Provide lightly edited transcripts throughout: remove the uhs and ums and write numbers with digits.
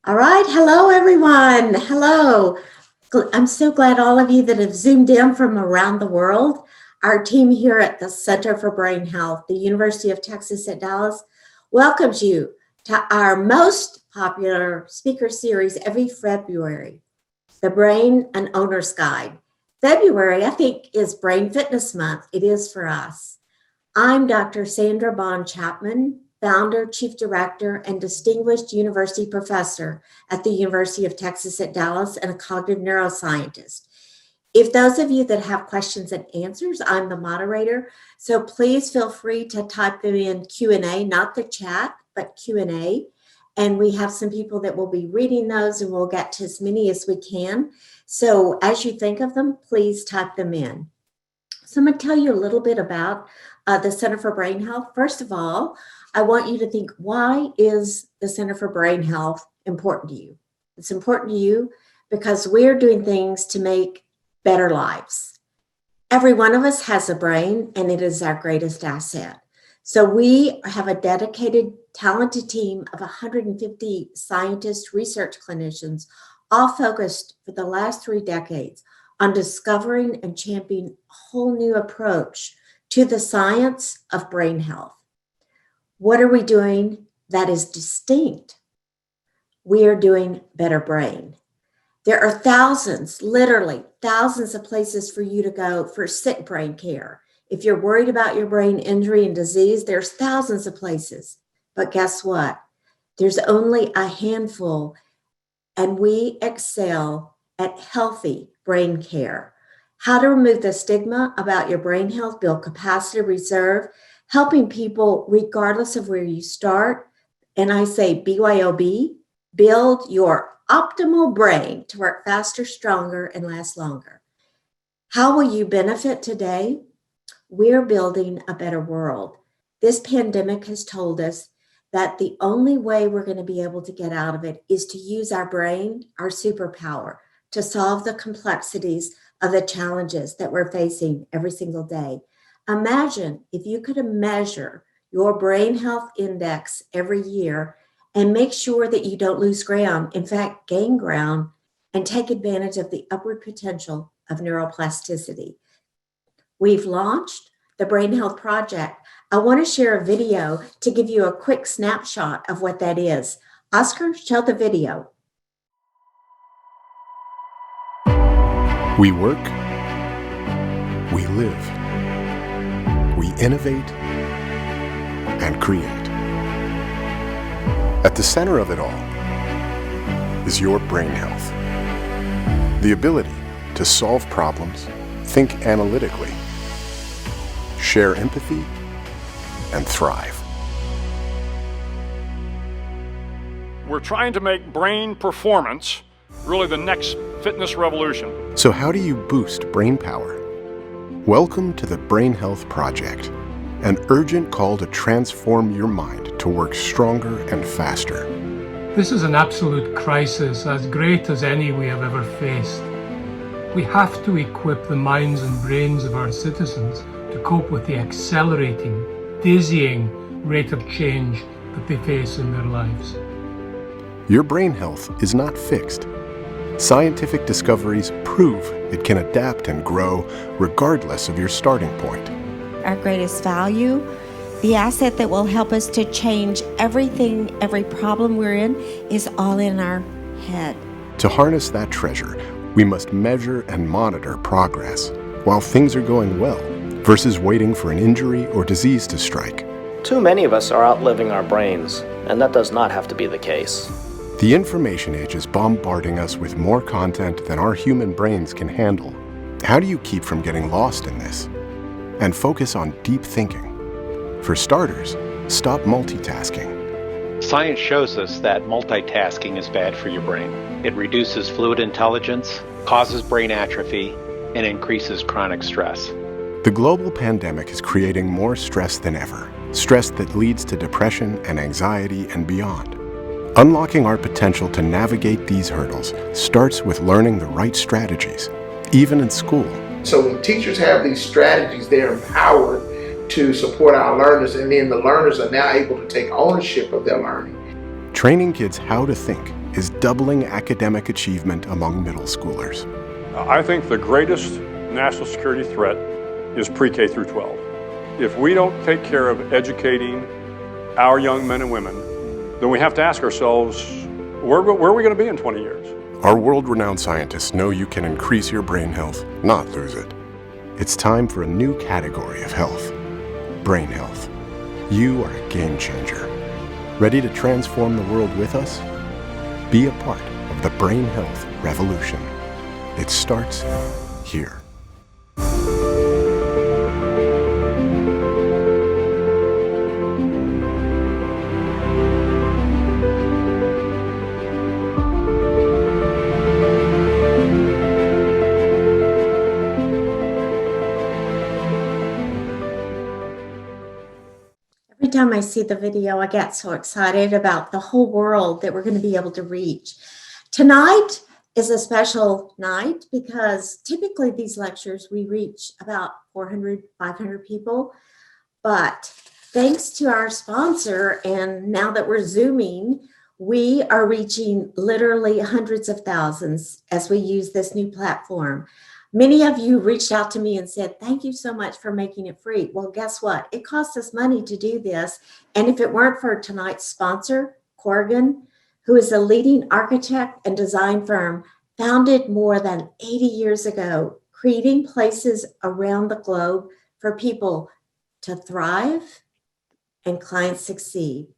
All right. Hello, everyone. Hello. I'm so glad all of you that have zoomed in from around the world. Our team here at the Center for Brain Health, the University of Texas at Dallas, welcomes you to our most popular speaker series every February, The Brain and Owner's Guide. February, I think, is Brain Fitness Month. It is for us. I'm Dr. Sandra Bond Chapman, founder, chief director, and distinguished university professor at the University of Texas at Dallas and a cognitive neuroscientist. If those of you that have questions and answers, I'm the moderator, so please feel free to type them in Q&A, not the chat, but Q&A. And we have some people that will be reading those, and we'll get to as many as we can. So as you think of them, please type them in. So I'm going to tell you a little bit about the Center for Brain Health. First of all, I want you to think, why is the Center for Brain Health important to you? It's important to you because we're doing things to make better lives. Every one of us has a brain, and it is our greatest asset. So we have a dedicated, talented team of 150 scientists, research clinicians, all focused for the last 3 decades on discovering and championing a whole new approach to the science of brain health. What are we doing that is distinct? We are doing better brain. There are thousands, literally thousands of places for you to go for sick brain care. If you're worried about your brain injury and disease, there's thousands of places. But guess what? There's only a handful, and we excel at healthy brain care. How to remove the stigma about your brain health, build capacity reserve, helping people regardless of where you start. And I say BYOB, build your optimal brain to work faster, stronger, and last longer. How will you benefit today? We're building a better world. This pandemic has told us that the only way we're going to be able to get out of it is to use our brain, our superpower, to solve the complexities of the challenges that we're facing every single day. Imagine if you could measure your brain health index every year and make sure that you don't lose ground, in fact, gain ground, and take advantage of the upward potential of neuroplasticity. We've launched the Brain Health Project. I want to share a video to give you a quick snapshot of what that is. Oscar, show the video. We work, we live, we innovate and create. At the center of it all is your brain health. The ability to solve problems, think analytically, share empathy, and thrive. We're trying to make brain performance really the next fitness revolution. So how do you boost brain power? Welcome to the Brain Health Project, an urgent call to transform your mind to work stronger and faster. This is an absolute crisis, as great as any we have ever faced. We have to equip the minds and brains of our citizens to cope with the accelerating, dizzying rate of change that they face in their lives. Your brain health is not fixed. Scientific discoveries prove it can adapt and grow regardless of your starting point. Our greatest value, the asset that will help us to change everything, every problem we're in, is all in our head. To harness that treasure, we must measure and monitor progress while things are going well versus waiting for an injury or disease to strike. Too many of us are outliving our brains, and that does not have to be the case. The information age is bombarding us with more content than our human brains can handle. How do you keep from getting lost in this? And focus on deep thinking. For starters, stop multitasking. Science shows us that multitasking is bad for your brain. It reduces fluid intelligence, causes brain atrophy, and increases chronic stress. The global pandemic is creating more stress than ever, stress that leads to depression and anxiety and beyond. Unlocking our potential to navigate these hurdles starts with learning the right strategies, even in school. So when teachers have these strategies, they're empowered to support our learners, and then the learners are now able to take ownership of their learning. Training kids how to think is doubling academic achievement among middle schoolers. I think the greatest national security threat is pre-K through 12. If we don't take care of educating our young men and women, then we have to ask ourselves, where are we going to be in 20 years? Our world-renowned scientists know you can increase your brain health, not lose it. It's time for a new category of health, brain health. You are a game changer. Ready to transform the world with us? Be a part of the brain health revolution. It starts here. Every time I see the video, I get so excited about the whole world that we're going to be able to reach. Tonight is a special night because typically these lectures, we reach about 400, 500 people. But thanks to our sponsor, and now that we're Zooming, we are reaching literally hundreds of thousands as we use this new platform. Many of you reached out to me and said, thank you so much for making it free. Well, guess what? It costs us money to do this. And if it weren't for tonight's sponsor, Corrigan, who is a leading architect and design firm founded more than 80 years ago, creating places around the globe for people to thrive and clients succeed.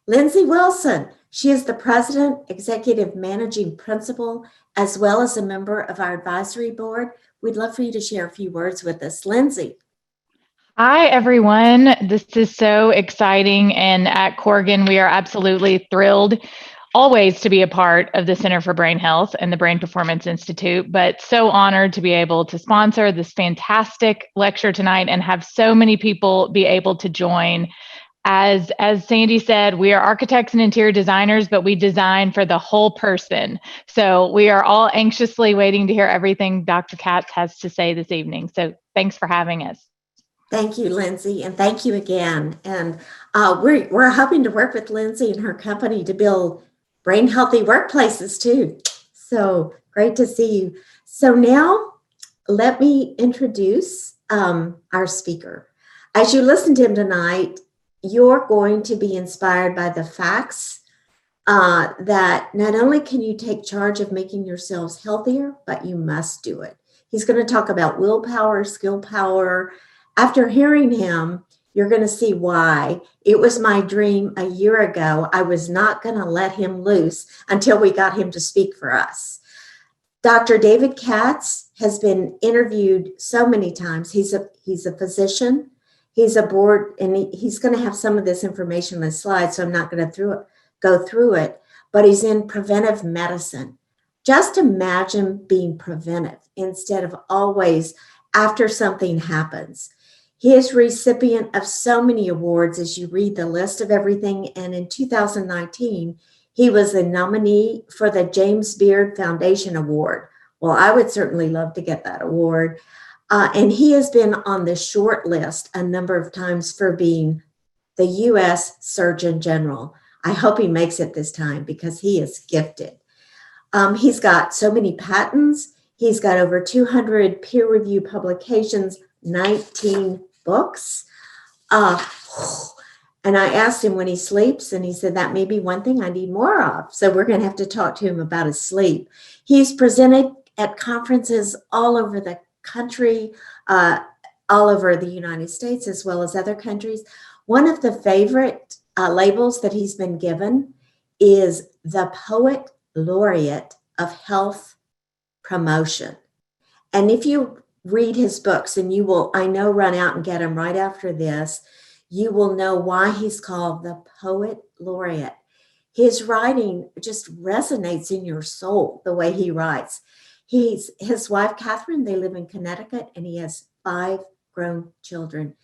Lindsay Wilson, she is the president, executive managing principal, as well as a member of our advisory board. We'd love for you to share a few words with us. Lindsay. Hi, everyone. This is so exciting. And at Corrigan, we are absolutely thrilled always to be a part of the Center for Brain Health and the Brain Performance Institute, but so honored to be able to sponsor this fantastic lecture tonight and have so many people be able to join. As Sandy said, we are architects and interior designers, but we design for the whole person. So we are all anxiously waiting to hear everything Dr. Katz has to say this evening. So thanks for having us. Thank you, Lindsay, and thank you again. And we're hoping to work with Lindsay and her company to build brain healthy workplaces too. So great to see you. So now let me introduce our speaker. As you listen to him tonight, you're going to be inspired by the facts that not only can you take charge of making yourselves healthier, but you must do it. He's going to talk about willpower, skill power. After hearing him, you're going to see why. It was my dream a year ago. I was not going to let him loose until we got him to speak for us. Dr. David Katz has been interviewed so many times. He's a physician. He's a board, and he's going to have some of this information on the slide, so I'm not going to go through it, but he's in preventive medicine. Just imagine being preventive instead of always after something happens. He is recipient of so many awards as you read the list of everything, and in 2019, he was a nominee for the James Beard Foundation Award. Well, I would certainly love to get that award. And he has been on the short list a number of times for being the U.S. Surgeon General. I hope he makes it this time because he is gifted. He's got so many patents. He's got over 200 peer-reviewed publications, 19 books. And I asked him when he sleeps, and he said that may be one thing I need more of. So we're going to have to talk to him about his sleep. He's presented at conferences all over the country, all over the United States, as well as other countries. One of the favorite labels that he's been given is the Poet Laureate of Health Promotion. And if you read his books, and you will, I know, run out and get them right after this, you will know why he's called the Poet Laureate. His writing just resonates in your soul, the way he writes. His wife, Catherine, they live in Connecticut, and he has 5 grown children.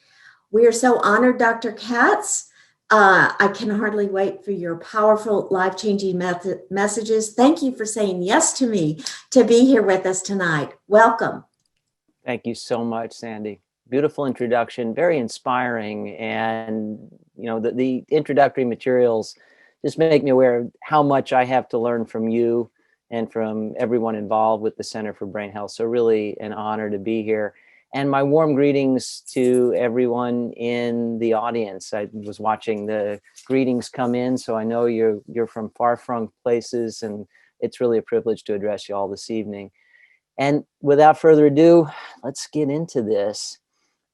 We are so honored, Dr. Katz. I can hardly wait for your powerful, life-changing messages. Thank you for saying yes to me to be here with us tonight. Welcome. Thank you so much, Sandy. Beautiful introduction, very inspiring. And, you know, the introductory materials just make me aware of how much I have to learn from you and from everyone involved with the Center for Brain Health. So really an honor to be here. And my warm greetings to everyone in the audience. I was watching the greetings come in, so I know you're from far-flung places, and it's really a privilege to address you all this evening. And without further ado, let's get into this.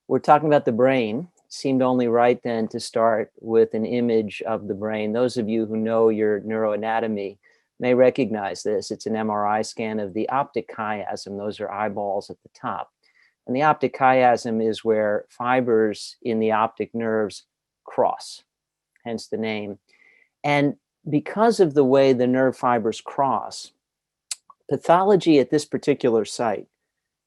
We're talking about the brain. Seemed only right then to start with an image of the brain. Those of you who know your neuroanatomy may recognize this. It's an MRI scan of the optic chiasm. Those are eyeballs at the top. And the optic chiasm is where fibers in the optic nerves cross, hence the name. And because of the way the nerve fibers cross, pathology at this particular site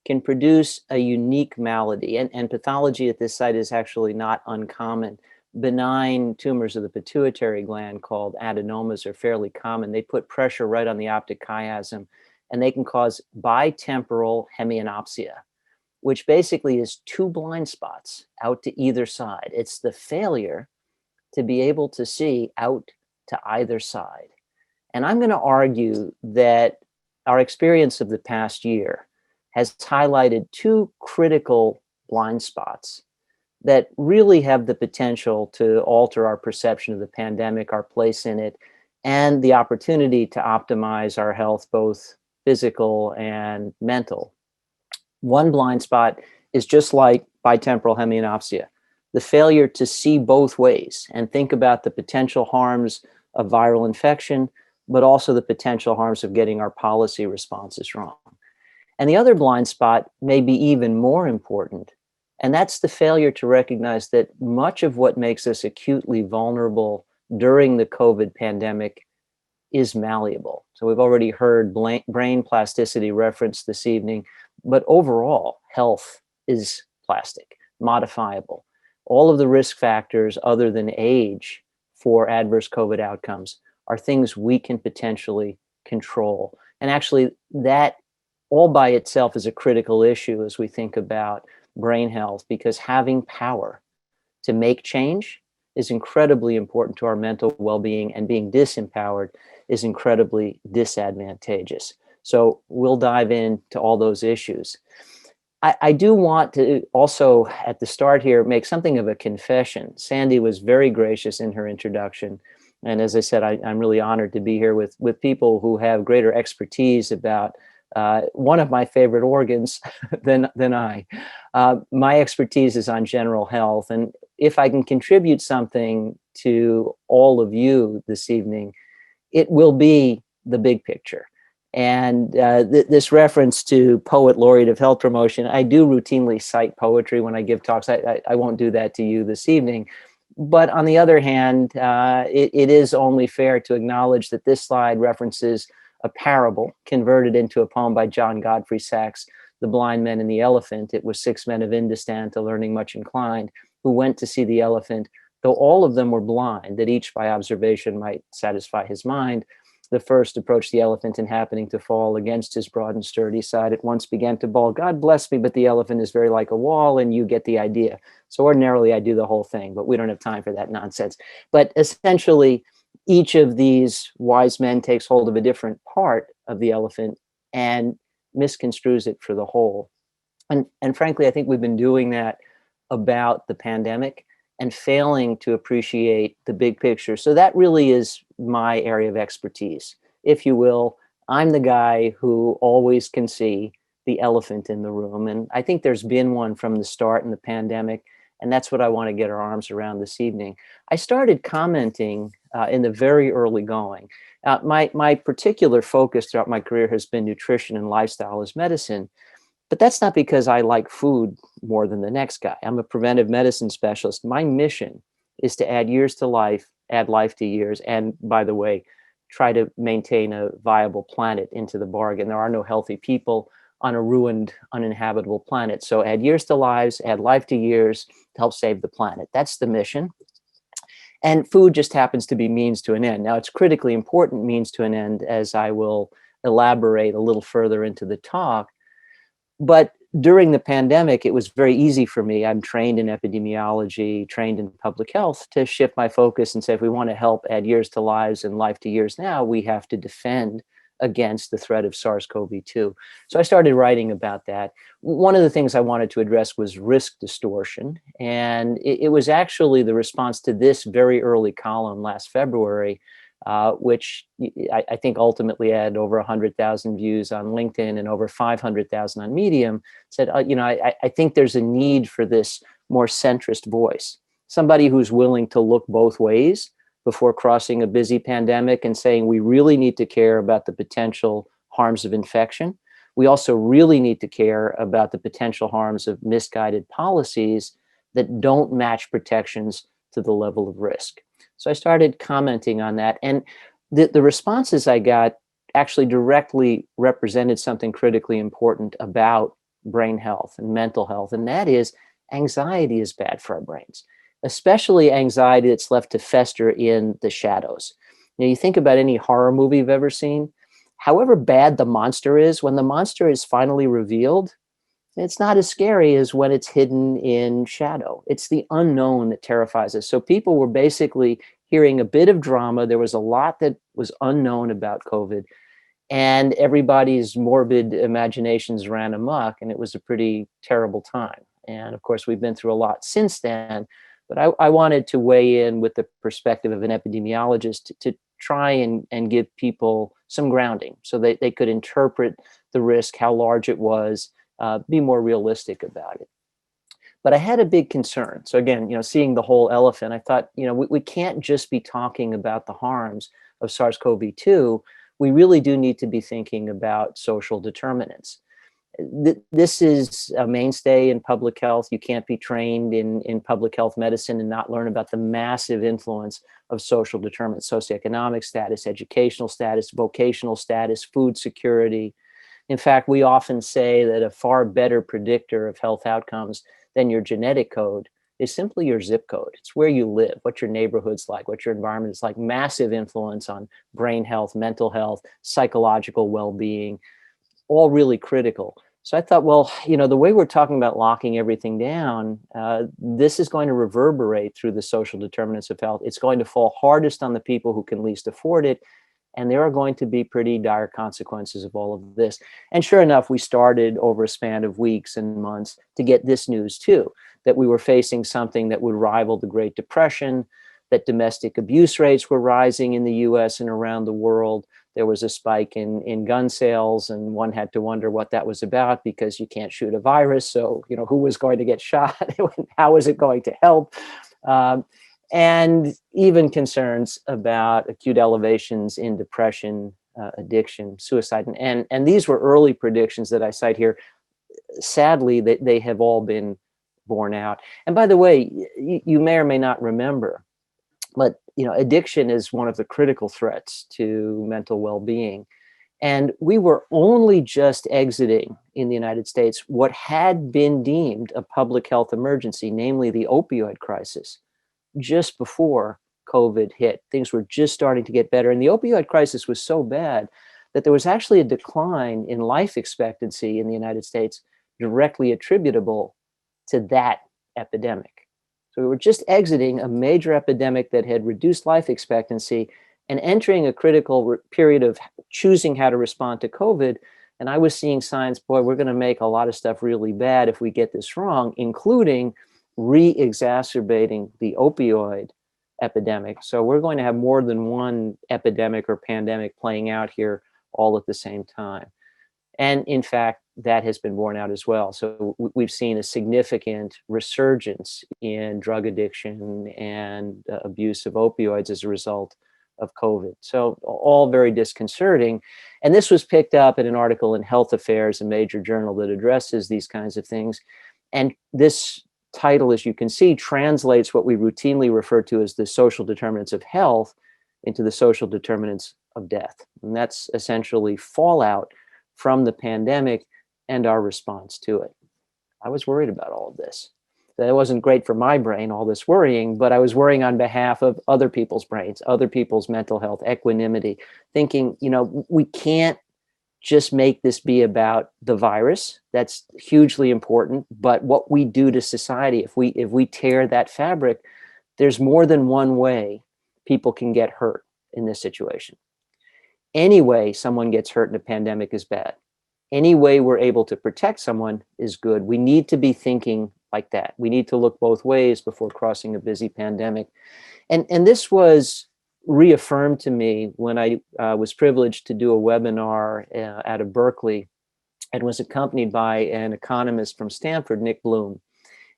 can produce a unique malady. And pathology at this site is actually not uncommon. Benign tumors of the pituitary gland called adenomas are fairly common. They put pressure right on the optic chiasm, and they can cause bitemporal hemianopsia, which basically is two blind spots out to either side. It's the failure to be able to see out to either side. And I'm going to argue that our experience of the past year has highlighted two critical blind spots that really have the potential to alter our perception of the pandemic, our place in it, and the opportunity to optimize our health, both physical and mental. One blind spot is just like bitemporal hemianopsia, the failure to see both ways and think about the potential harms of viral infection, but also the potential harms of getting our policy responses wrong. And the other blind spot may be even more important, and that's the failure to recognize that much of what makes us acutely vulnerable during the COVID pandemic is malleable. So we've already heard brain plasticity referenced this evening, but overall health is plastic, modifiable. All of the risk factors other than age for adverse COVID outcomes are things we can potentially control. And actually that all by itself is a critical issue as we think about brain health, because having power to make change is incredibly important to our mental well-being, and being disempowered is incredibly disadvantageous. So we'll dive into all those issues. I do want to also, at the start here, make something of a confession. Sandy was very gracious in her introduction. And as I said, I'm really honored to be here with people who have greater expertise about one of my favorite organs than I. My expertise is on general health. And if I can contribute something to all of you this evening, it will be the big picture. And this reference to poet laureate of health promotion, I do routinely cite poetry when I give talks. I won't do that to you this evening. But on the other hand, it is only fair to acknowledge that this slide references a parable converted into a poem by John Godfrey Sachs, The Blind Men and the Elephant. It was 6 men of Indistan to learning much inclined, who went to see the elephant, though all of them were blind, that each by observation might satisfy his mind. The first approached the elephant, and happening to fall against his broad and sturdy side, at once began to bawl, "God bless me, but the elephant is very like a wall," and you get the idea. So ordinarily I do the whole thing, but we don't have time for that nonsense. But essentially, each of these wise men takes hold of a different part of the elephant and misconstrues it for the whole. And frankly, I think we've been doing that about the pandemic and failing to appreciate the big picture. So that really is my area of expertise. If you will, I'm the guy who always can see the elephant in the room. And I think there's been one from the start in the pandemic. And that's what I want to get our arms around this evening. I started commenting in the very early going. My particular focus throughout my career has been nutrition and lifestyle as medicine. But that's not because I like food more than the next guy. I'm a preventive medicine specialist. My mission is to add years to life, add life to years, and by the way, try to maintain a viable planet into the bargain. There are no healthy people on a ruined, uninhabitable planet. So add years to lives, add life to years to help save the planet. That's the mission. And food just happens to be means to an end. Now, it's critically important means to an end, as I will elaborate a little further into the talk. But during the pandemic, it was very easy for me. I'm trained in epidemiology, trained in public health, to shift my focus and say, if we want to help add years to lives and life to years now, we have to defend against the threat of SARS-CoV-2. So I started writing about that. One of the things I wanted to address was risk distortion. And it was actually the response to this very early column last February, which I think ultimately had over 100,000 views on LinkedIn and over 500,000 on Medium, said, I think there's a need for this more centrist voice, somebody who's willing to look both ways before crossing a busy pandemic and saying, we really need to care about the potential harms of infection. We also really need to care about the potential harms of misguided policies that don't match protections to the level of risk. So I started commenting on that. And the responses I got actually directly represented something critically important about brain health and mental health. And that is, anxiety is bad for our brains, especially anxiety that's left to fester in the shadows. You think about any horror movie you've ever seen, however bad the monster is, when the monster is finally revealed, it's not as scary as when it's hidden in shadow. It's the unknown that terrifies us. So people were basically hearing a bit of drama. There was a lot that was unknown about COVID, and everybody's morbid imaginations ran amok, and it was a pretty terrible time. And of course, we've been through a lot since then, but I wanted to weigh in with the perspective of an epidemiologist to try and give people some grounding so they could interpret the risk, how large it was, be more realistic about it. But I had a big concern. So again, seeing the whole elephant, I thought, we can't just be talking about the harms of SARS-CoV-2. We really do need to be thinking about social determinants. This is a mainstay in public health. You can't be trained in public health medicine and not learn about the massive influence of social determinants: socioeconomic status, educational status, vocational status, food security. In fact, we often say that a far better predictor of health outcomes than your genetic code is simply your zip code. It's where you live, what your neighborhood's like, what your environment is like. Massive influence on brain health, mental health, psychological well-being, all really critical. So I thought, well, the way we're talking about locking everything down, this is going to reverberate through the social determinants of health. It's going to fall hardest on the people who can least afford it. And there are going to be pretty dire consequences of all of this. And sure enough, we started over a span of weeks and months to get this news too, that we were facing something that would rival the Great Depression, that domestic abuse rates were rising in the US and around the world. There was a spike in gun sales, and one had to wonder what that was about, because you can't shoot a virus. So, who was going to get shot? How was it going to help? And even concerns about acute elevations in depression, addiction, suicide. And these were early predictions that I cite here. Sadly, they have all been borne out. And by the way, you may or may not remember, but addiction is one of the critical threats to mental well-being. And we were only just exiting in the United States what had been deemed a public health emergency, namely the opioid crisis, just before COVID hit. Things were just starting to get better. And the opioid crisis was so bad that there was actually a decline in life expectancy in the United States directly attributable to that epidemic. So we were just exiting a major epidemic that had reduced life expectancy and entering a critical period of choosing how to respond to COVID. And I was seeing signs, boy, we're going to make a lot of stuff really bad if we get this wrong, including re-exacerbating the opioid epidemic. So we're going to have more than one epidemic or pandemic playing out here all at the same time. And in fact, that has been borne out as well. So we've seen a significant resurgence in drug addiction and abuse of opioids as a result of COVID. So all very disconcerting. And this was picked up in an article in Health Affairs, a major journal that addresses these kinds of things. And this title, as you can see, translates what we routinely refer to as the social determinants of health into the social determinants of death. And that's essentially fallout from the pandemic and our response to it. I was worried about all of this. That wasn't great for my brain, all this worrying, but I was worrying on behalf of other people's brains, other people's mental health, equanimity, thinking, we can't just make this be about the virus. That's hugely important. But what we do to society, if we tear that fabric, there's more than one way people can get hurt in this situation. Any way someone gets hurt in a pandemic is bad. Any way we're able to protect someone is good. We need to be thinking like that. We need to look both ways before crossing a busy pandemic. And this was reaffirmed to me when I was privileged to do a webinar out of Berkeley and was accompanied by an economist from Stanford, Nick Bloom.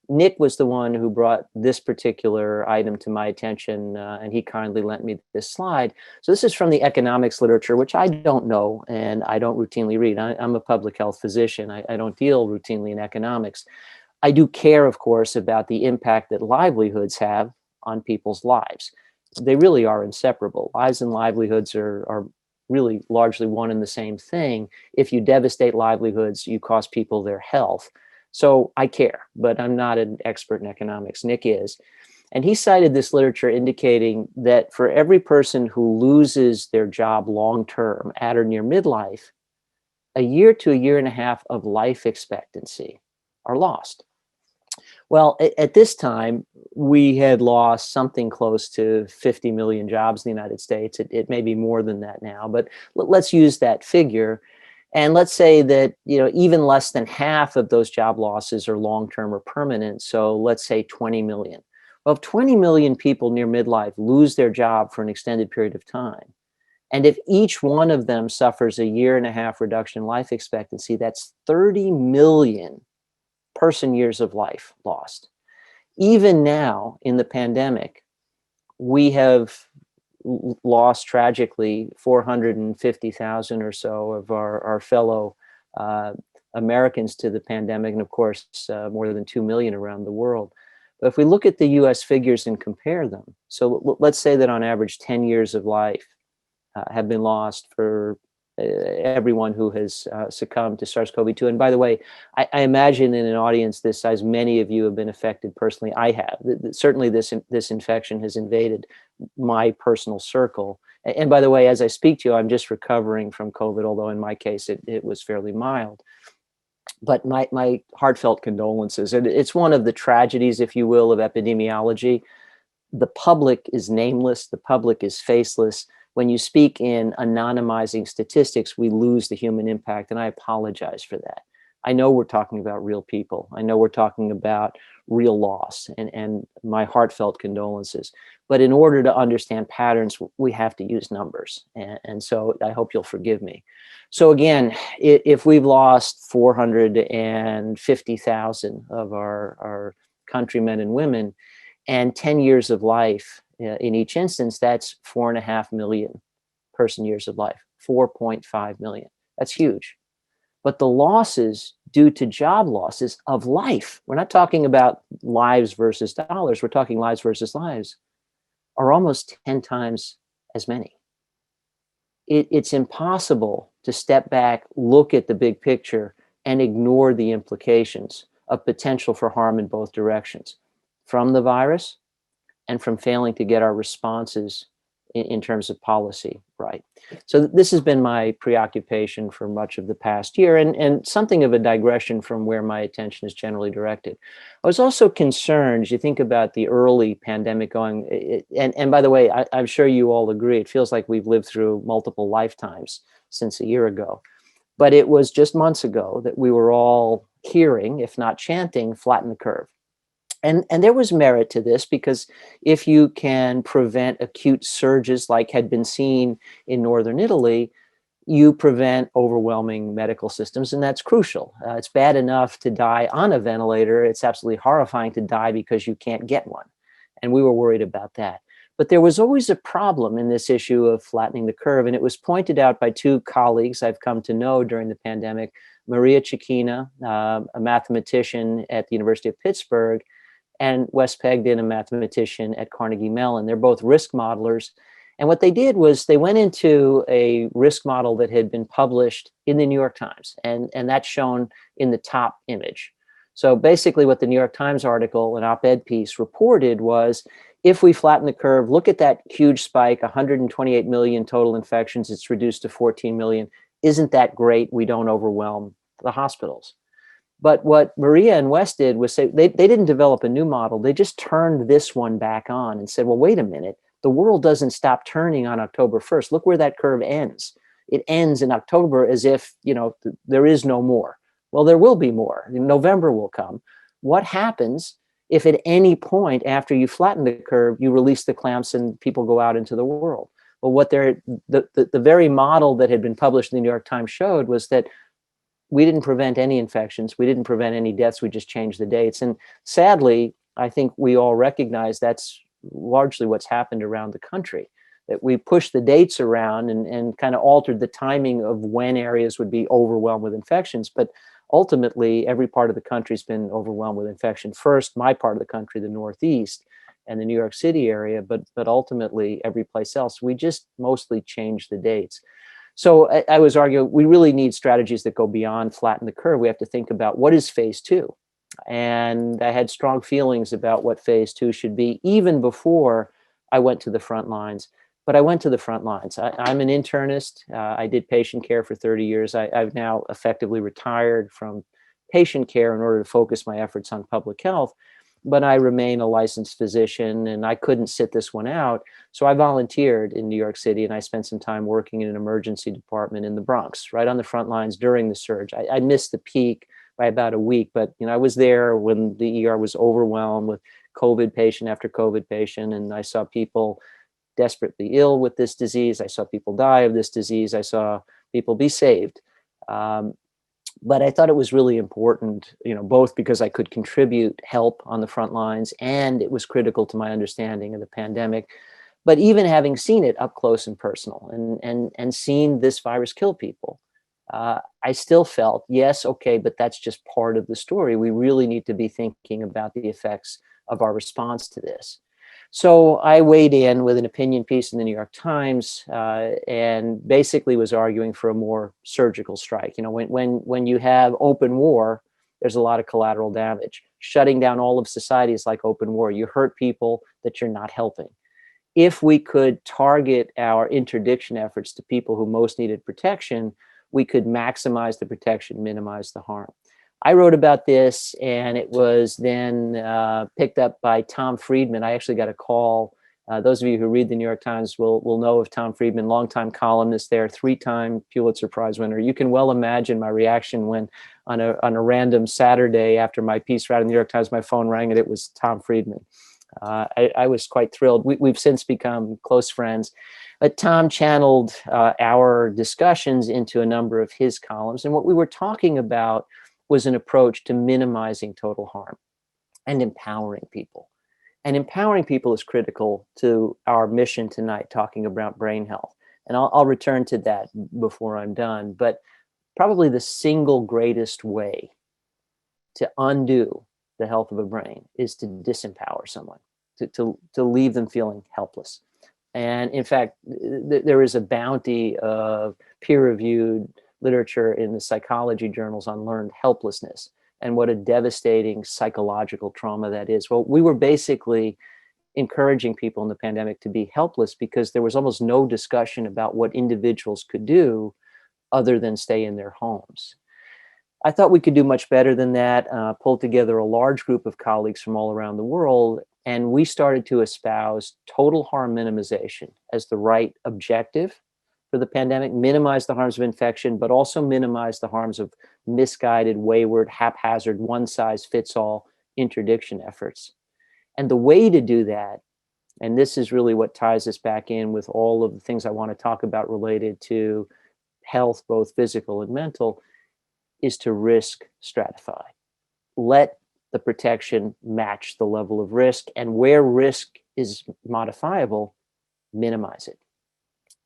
Nick was the one who brought this particular item to my attention, and he kindly lent me this slide. So this is from the economics literature, which I don't know and I don't routinely read. I'm a public health physician. I don't deal routinely in economics. I do care, of course, about the impact that livelihoods have on people's lives. They really are inseparable. Lives and livelihoods are really largely one and the same thing. If you devastate livelihoods, you cost people their health. So I care, but I'm not an expert in economics. Nick is. And he cited this literature indicating that for every person who loses their job long-term at or near midlife, a year to a year and a half of life expectancy are lost. Well, at this time, we had lost something close to 50 million jobs in the United States. It may be more than that now, but let's use that figure. And let's say that, even less than half of those job losses are long-term or permanent. So let's say 20 million. Well, if 20 million people near midlife lose their job for an extended period of time, and if each one of them suffers a year and a half reduction in life expectancy, that's 30 million person years of life lost. Even now in the pandemic, we have lost tragically 450,000 or so of our fellow Americans to the pandemic, and of course, more than 2 million around the world. But if we look at the US figures and compare them, so let's say that on average 10 years of life have been lost for everyone who has succumbed to SARS-CoV-2. And by the way, I imagine in an audience this size, many of you have been affected personally. I have. Certainly this infection has invaded my personal circle. And by the way, as I speak to you, I'm just recovering from COVID, although in my case, it was fairly mild. But my heartfelt condolences. And it's one of the tragedies, if you will, of epidemiology. The public is nameless. The public is faceless. When you speak in anonymizing statistics, we lose the human impact, and I apologize for that. I know we're talking about real people. I know we're talking about real loss, and my heartfelt condolences. But in order to understand patterns, we have to use numbers, and so I hope you'll forgive me. So again, if we've lost 450,000 of our countrymen and women, and 10 years of life, in each instance, that's 4.5 million person years of life, 4.5 million. That's huge. But the losses due to job losses of life, we're not talking about lives versus dollars, we're talking lives versus lives, are almost 10 times as many. It's impossible to step back, look at the big picture, and ignore the implications of potential for harm in both directions, from the virus and from failing to get our responses in terms of policy right. So this has been my preoccupation for much of the past year, and something of a digression from where my attention is generally directed. I was also concerned, as you think about the early pandemic going, and by the way, I'm sure you all agree, it feels like we've lived through multiple lifetimes since a year ago. But it was just months ago that we were all hearing, if not chanting, flatten the curve. And there was merit to this, because if you can prevent acute surges like had been seen in northern Italy, you prevent overwhelming medical systems, and that's crucial. It's bad enough to die on a ventilator. It's absolutely horrifying to die because you can't get one. And we were worried about that. But there was always a problem in this issue of flattening the curve, and it was pointed out by two colleagues I've come to know during the pandemic, Maria Cecchina, a mathematician at the University of Pittsburgh, and Wes Pegden, a mathematician at Carnegie Mellon. They're both risk modelers. And what they did was they went into a risk model that had been published in the New York Times, and that's shown in the top image. So basically what the New York Times article, an op-ed piece, reported was, if we flatten the curve, look at that huge spike, 128 million total infections, it's reduced to 14 million. isn't that great? We don't overwhelm the hospitals. But what Maria and Wes did was say they didn't develop a new model. They just turned this one back on and said, well, wait a minute. The world doesn't stop turning on October 1st. Look where that curve ends. It ends in October as if, there is no more. Well, there will be more. November will come. What happens if at any point after you flatten the curve, you release the clamps and people go out into the world? Well, what the very model that had been published in the New York Times showed was that we didn't prevent any infections. We didn't prevent any deaths. We just changed the dates. And sadly, I think we all recognize that's largely what's happened around the country, that we pushed the dates around and kind of altered the timing of when areas would be overwhelmed with infections. But ultimately, every part of the country has been overwhelmed with infection. First, my part of the country, the Northeast and the New York City area, but ultimately every place else. We just mostly changed the dates. So I was arguing we really need strategies that go beyond flatten the curve. We have to think about what is phase 2. And I had strong feelings about what phase 2 should be, even before I went to the front lines. But I went to the front lines. I'm an internist. I did patient care for 30 years. I've now effectively retired from patient care in order to focus my efforts on public health. But I remain a licensed physician, and I couldn't sit this one out. So I volunteered in New York City, and I spent some time working in an emergency department in the Bronx, right on the front lines during the surge. I missed the peak by about a week, but I was there when the ER was overwhelmed with COVID patient after COVID patient, and I saw people desperately ill with this disease. I saw people die of this disease. I saw people be saved. But I thought it was really important, both because I could contribute help on the front lines, and it was critical to my understanding of the pandemic. But even having seen it up close and personal and seen this virus kill people, I still felt, yes, okay, but that's just part of the story. We really need to be thinking about the effects of our response to this. So I weighed in with an opinion piece in the New York Times and basically was arguing for a more surgical strike. When you have open war, there's a lot of collateral damage. Shutting down all of society is like open war. You hurt people that you're not helping. If we could target our interdiction efforts to people who most needed protection, we could maximize the protection, minimize the harm. I wrote about this, and it was then picked up by Tom Friedman. I actually got a call. Those of you who read the New York Times will know of Tom Friedman, longtime columnist there, 3-time Pulitzer Prize winner. You can well imagine my reaction when on a random Saturday after my piece ran in the New York Times, my phone rang and it was Tom Friedman. I was quite thrilled. We've since become close friends. But Tom channeled our discussions into a number of his columns. And what we were talking about was an approach to minimizing total harm and empowering people. And empowering people is critical to our mission tonight, talking about brain health. And I'll return to that before I'm done. But probably the single greatest way to undo the health of a brain is to disempower someone, to leave them feeling helpless. And in fact, there is a bounty of peer-reviewed literature in the psychology journals on learned helplessness and what a devastating psychological trauma that is. Well, we were basically encouraging people in the pandemic to be helpless because there was almost no discussion about what individuals could do other than stay in their homes. I thought we could do much better than that, pulled together a large group of colleagues from all around the world, and we started to espouse total harm minimization as the right objective for the pandemic, minimize the harms of infection, but also minimize the harms of misguided, wayward, haphazard, one-size-fits-all interdiction efforts. And the way to do that, and this is really what ties us back in with all of the things I want to talk about related to health, both physical and mental, is to risk stratify. Let the protection match the level of risk, and where risk is modifiable, minimize it.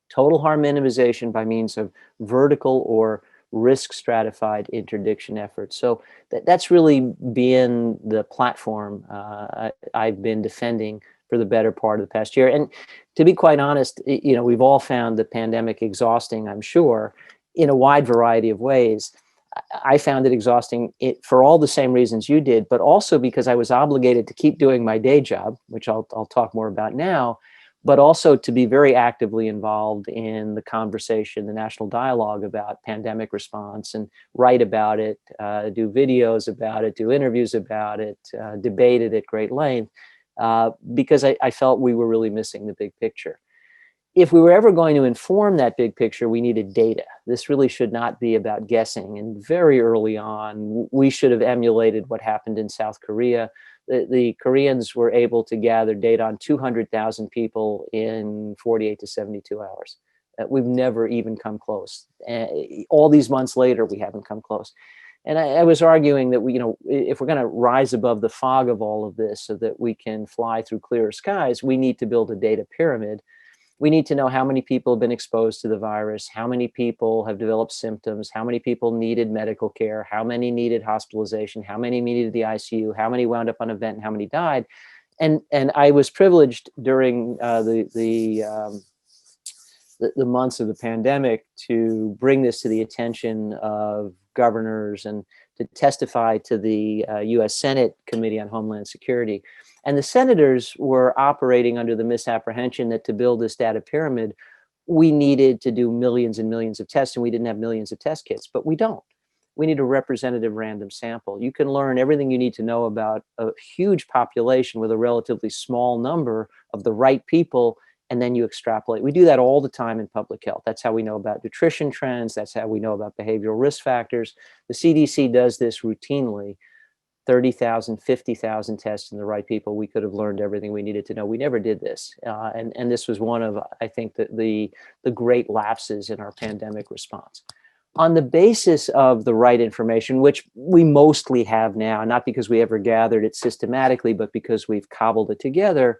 Total harm minimization by means of vertical or risk-stratified interdiction efforts. So that's really been the platform I've been defending for the better part of the past year. And to be quite honest, we've all found the pandemic exhausting, I'm sure, in a wide variety of ways. I found it exhausting for all the same reasons you did, but also because I was obligated to keep doing my day job, which I'll talk more about now, but also to be very actively involved in the conversation, the national dialogue about pandemic response, and write about it, do videos about it, do interviews about it, debate it at great length, because I felt we were really missing the big picture. If we were ever going to inform that big picture, we needed data. This really should not be about guessing. And very early on, we should have emulated what happened in South Korea. The Koreans were able to gather data on 200,000 people in 48 to 72 hours. We've never even come close. All these months later, we haven't come close. And I was arguing that if we're going to rise above the fog of all of this so that we can fly through clearer skies, we need to build a data pyramid. We need to know how many people have been exposed to the virus, how many people have developed symptoms, how many people needed medical care, how many needed hospitalization, how many needed the ICU, how many wound up on a vent, and how many died. And I was privileged during the months of the pandemic to bring this to the attention of governors and to testify to the U.S. Senate Committee on Homeland Security. And the senators were operating under the misapprehension that to build this data pyramid, we needed to do millions and millions of tests, and we didn't have millions of test kits, but we don't. We need a representative random sample. You can learn everything you need to know about a huge population with a relatively small number of the right people, and then you extrapolate. We do that all the time in public health. That's how we know about nutrition trends. That's how we know about behavioral risk factors. The CDC does this routinely. 30,000, 50,000 tests in the right people, we could have learned everything we needed to know. We never did this. And this was one of, I think, the great lapses in our pandemic response. On the basis of the right information, which we mostly have now, not because we ever gathered it systematically, but because we've cobbled it together,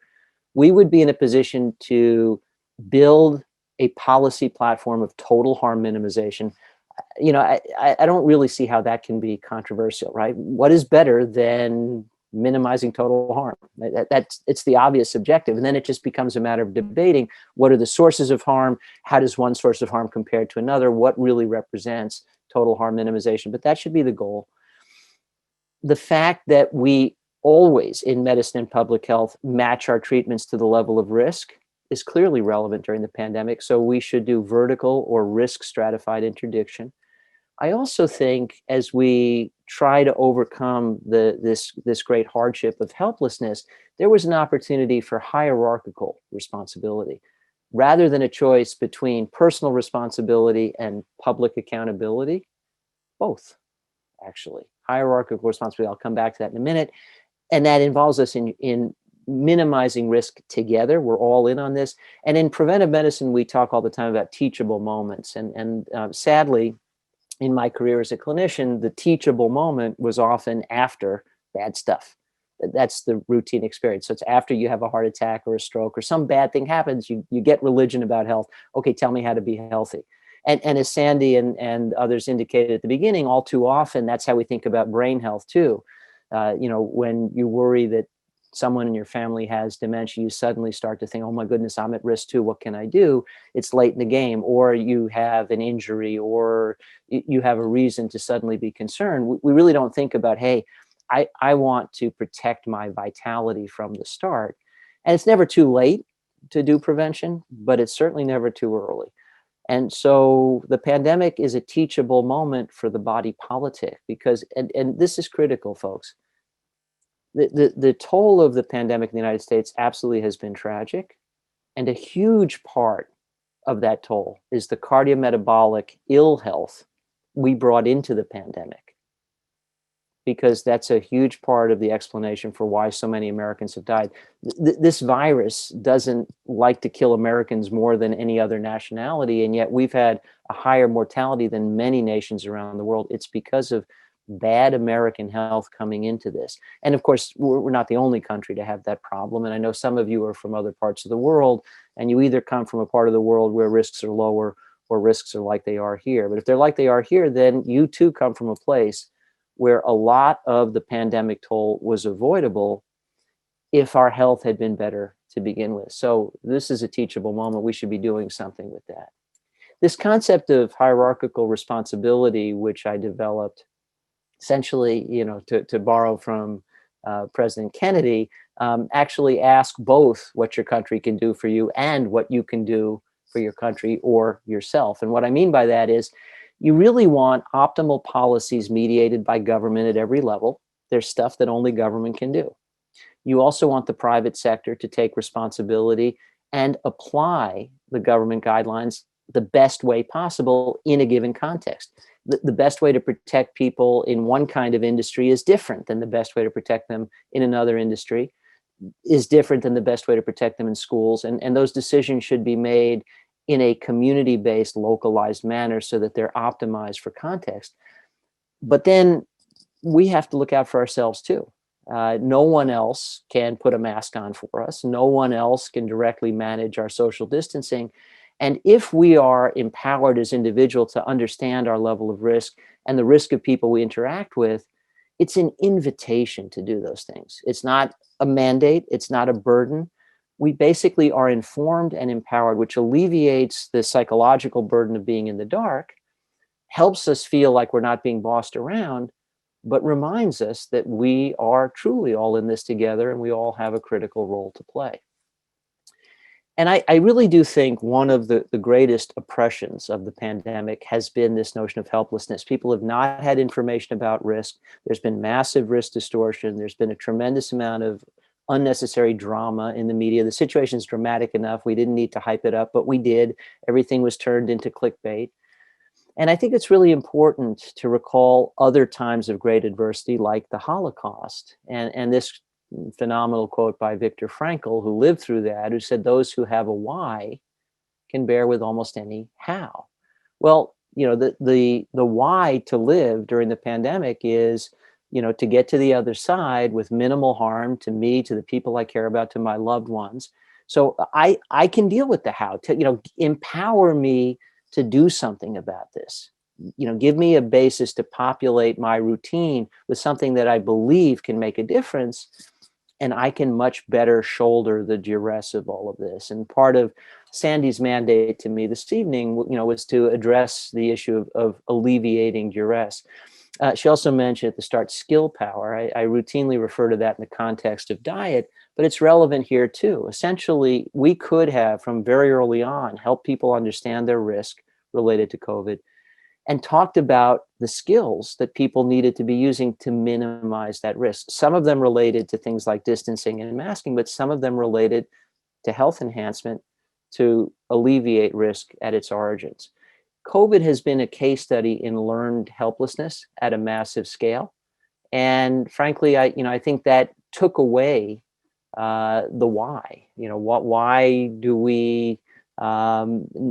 we would be in a position to build a policy platform of total harm minimization. I don't really see how that can be controversial, right? What is better than minimizing total harm? It's the obvious objective. And then it just becomes a matter of debating what are the sources of harm? How does one source of harm compare to another? What really represents total harm minimization? But that should be the goal. The fact that we always in medicine and public health match our treatments to the level of risk is clearly relevant during the pandemic. So we should do vertical or risk-stratified interdiction. I also think as we try to overcome this great hardship of helplessness, there was an opportunity for hierarchical responsibility. Rather than a choice between personal responsibility and public accountability, both, actually. Hierarchical responsibility, I'll come back to that in a minute. And that involves us in minimizing risk together. We're all in on this. And in preventive medicine, we talk all the time about teachable moments. And sadly, in my career as a clinician, the teachable moment was often after bad stuff. That's the routine experience. So it's after you have a heart attack or a stroke or some bad thing happens, you get religion about health. Okay, tell me how to be healthy. And as Sandy and others indicated at the beginning, all too often, that's how we think about brain health too. When you worry that someone in your family has dementia, you suddenly start to think, oh my goodness, I'm at risk too. What can I do? It's late in the game. Or you have an injury, or you have a reason to suddenly be concerned. We really don't think about, hey, I want to protect my vitality from the start. And it's never too late to do prevention, but it's certainly never too early. And so the pandemic is a teachable moment for the body politic, because, and this is critical, folks. The toll of the pandemic in the United States absolutely has been tragic. And a huge part of that toll is the cardiometabolic ill health we brought into the pandemic, because that's a huge part of the explanation for why so many Americans have died. This virus doesn't like to kill Americans more than any other nationality, and yet we've had a higher mortality than many nations around the world. It's because of bad American health coming into this. And of course, we're not the only country to have that problem. And I know some of you are from other parts of the world, and you either come from a part of the world where risks are lower or risks are like they are here. But if they're like they are here, then you too come from a place where a lot of the pandemic toll was avoidable if our health had been better to begin with. So this is a teachable moment. We should be doing something with that. This concept of hierarchical responsibility, which I developed essentially, to borrow from President Kennedy, actually ask both what your country can do for you and what you can do for your country or yourself. And what I mean by that is you really want optimal policies mediated by government at every level. There's stuff that only government can do. You also want the private sector to take responsibility and apply the government guidelines the best way possible in a given context. The best way to protect people in one kind of industry is different than the best way to protect them in another industry, is different than the best way to protect them in schools. And those decisions should be made in a community-based, localized manner so that they're optimized for context. But then we have to look out for ourselves too. No one else can put a mask on for us. No one else can directly manage our social distancing. And if we are empowered as individuals to understand our level of risk and the risk of people we interact with, it's an invitation to do those things. It's not a mandate. It's not a burden. We basically are informed and empowered, which alleviates the psychological burden of being in the dark, helps us feel like we're not being bossed around, but reminds us that we are truly all in this together and we all have a critical role to play. And I really do think one of the greatest oppressions of the pandemic has been this notion of helplessness. People have not had information about risk. There's been massive risk distortion. There's been a tremendous amount of unnecessary drama in the media. The situation is dramatic enough. We didn't need to hype it up, but we did. Everything was turned into clickbait. And I think it's really important to recall other times of great adversity like the Holocaust. And this phenomenal quote by Viktor Frankl, who lived through that, who said, "Those who have a why can bear with almost any how." Well, the why to live during the pandemic is, to get to the other side with minimal harm to me, to the people I care about, to my loved ones. So I can deal with the how, to, empower me to do something about this. Give me a basis to populate my routine with something that I believe can make a difference, and I can much better shoulder the duress of all of this. And part of Sandy's mandate to me this evening, was to address the issue of alleviating duress. She also mentioned at the start skill power. I routinely refer to that in the context of diet, but it's relevant here too. Essentially, we could have, from very early on, helped people understand their risk related to COVID and talked about the skills that people needed to be using to minimize that risk. Some of them related to things like distancing and masking, but some of them related to health enhancement to alleviate risk at its origins. COVID has been a case study in learned helplessness at a massive scale. And frankly, I think that took away the why. Why do we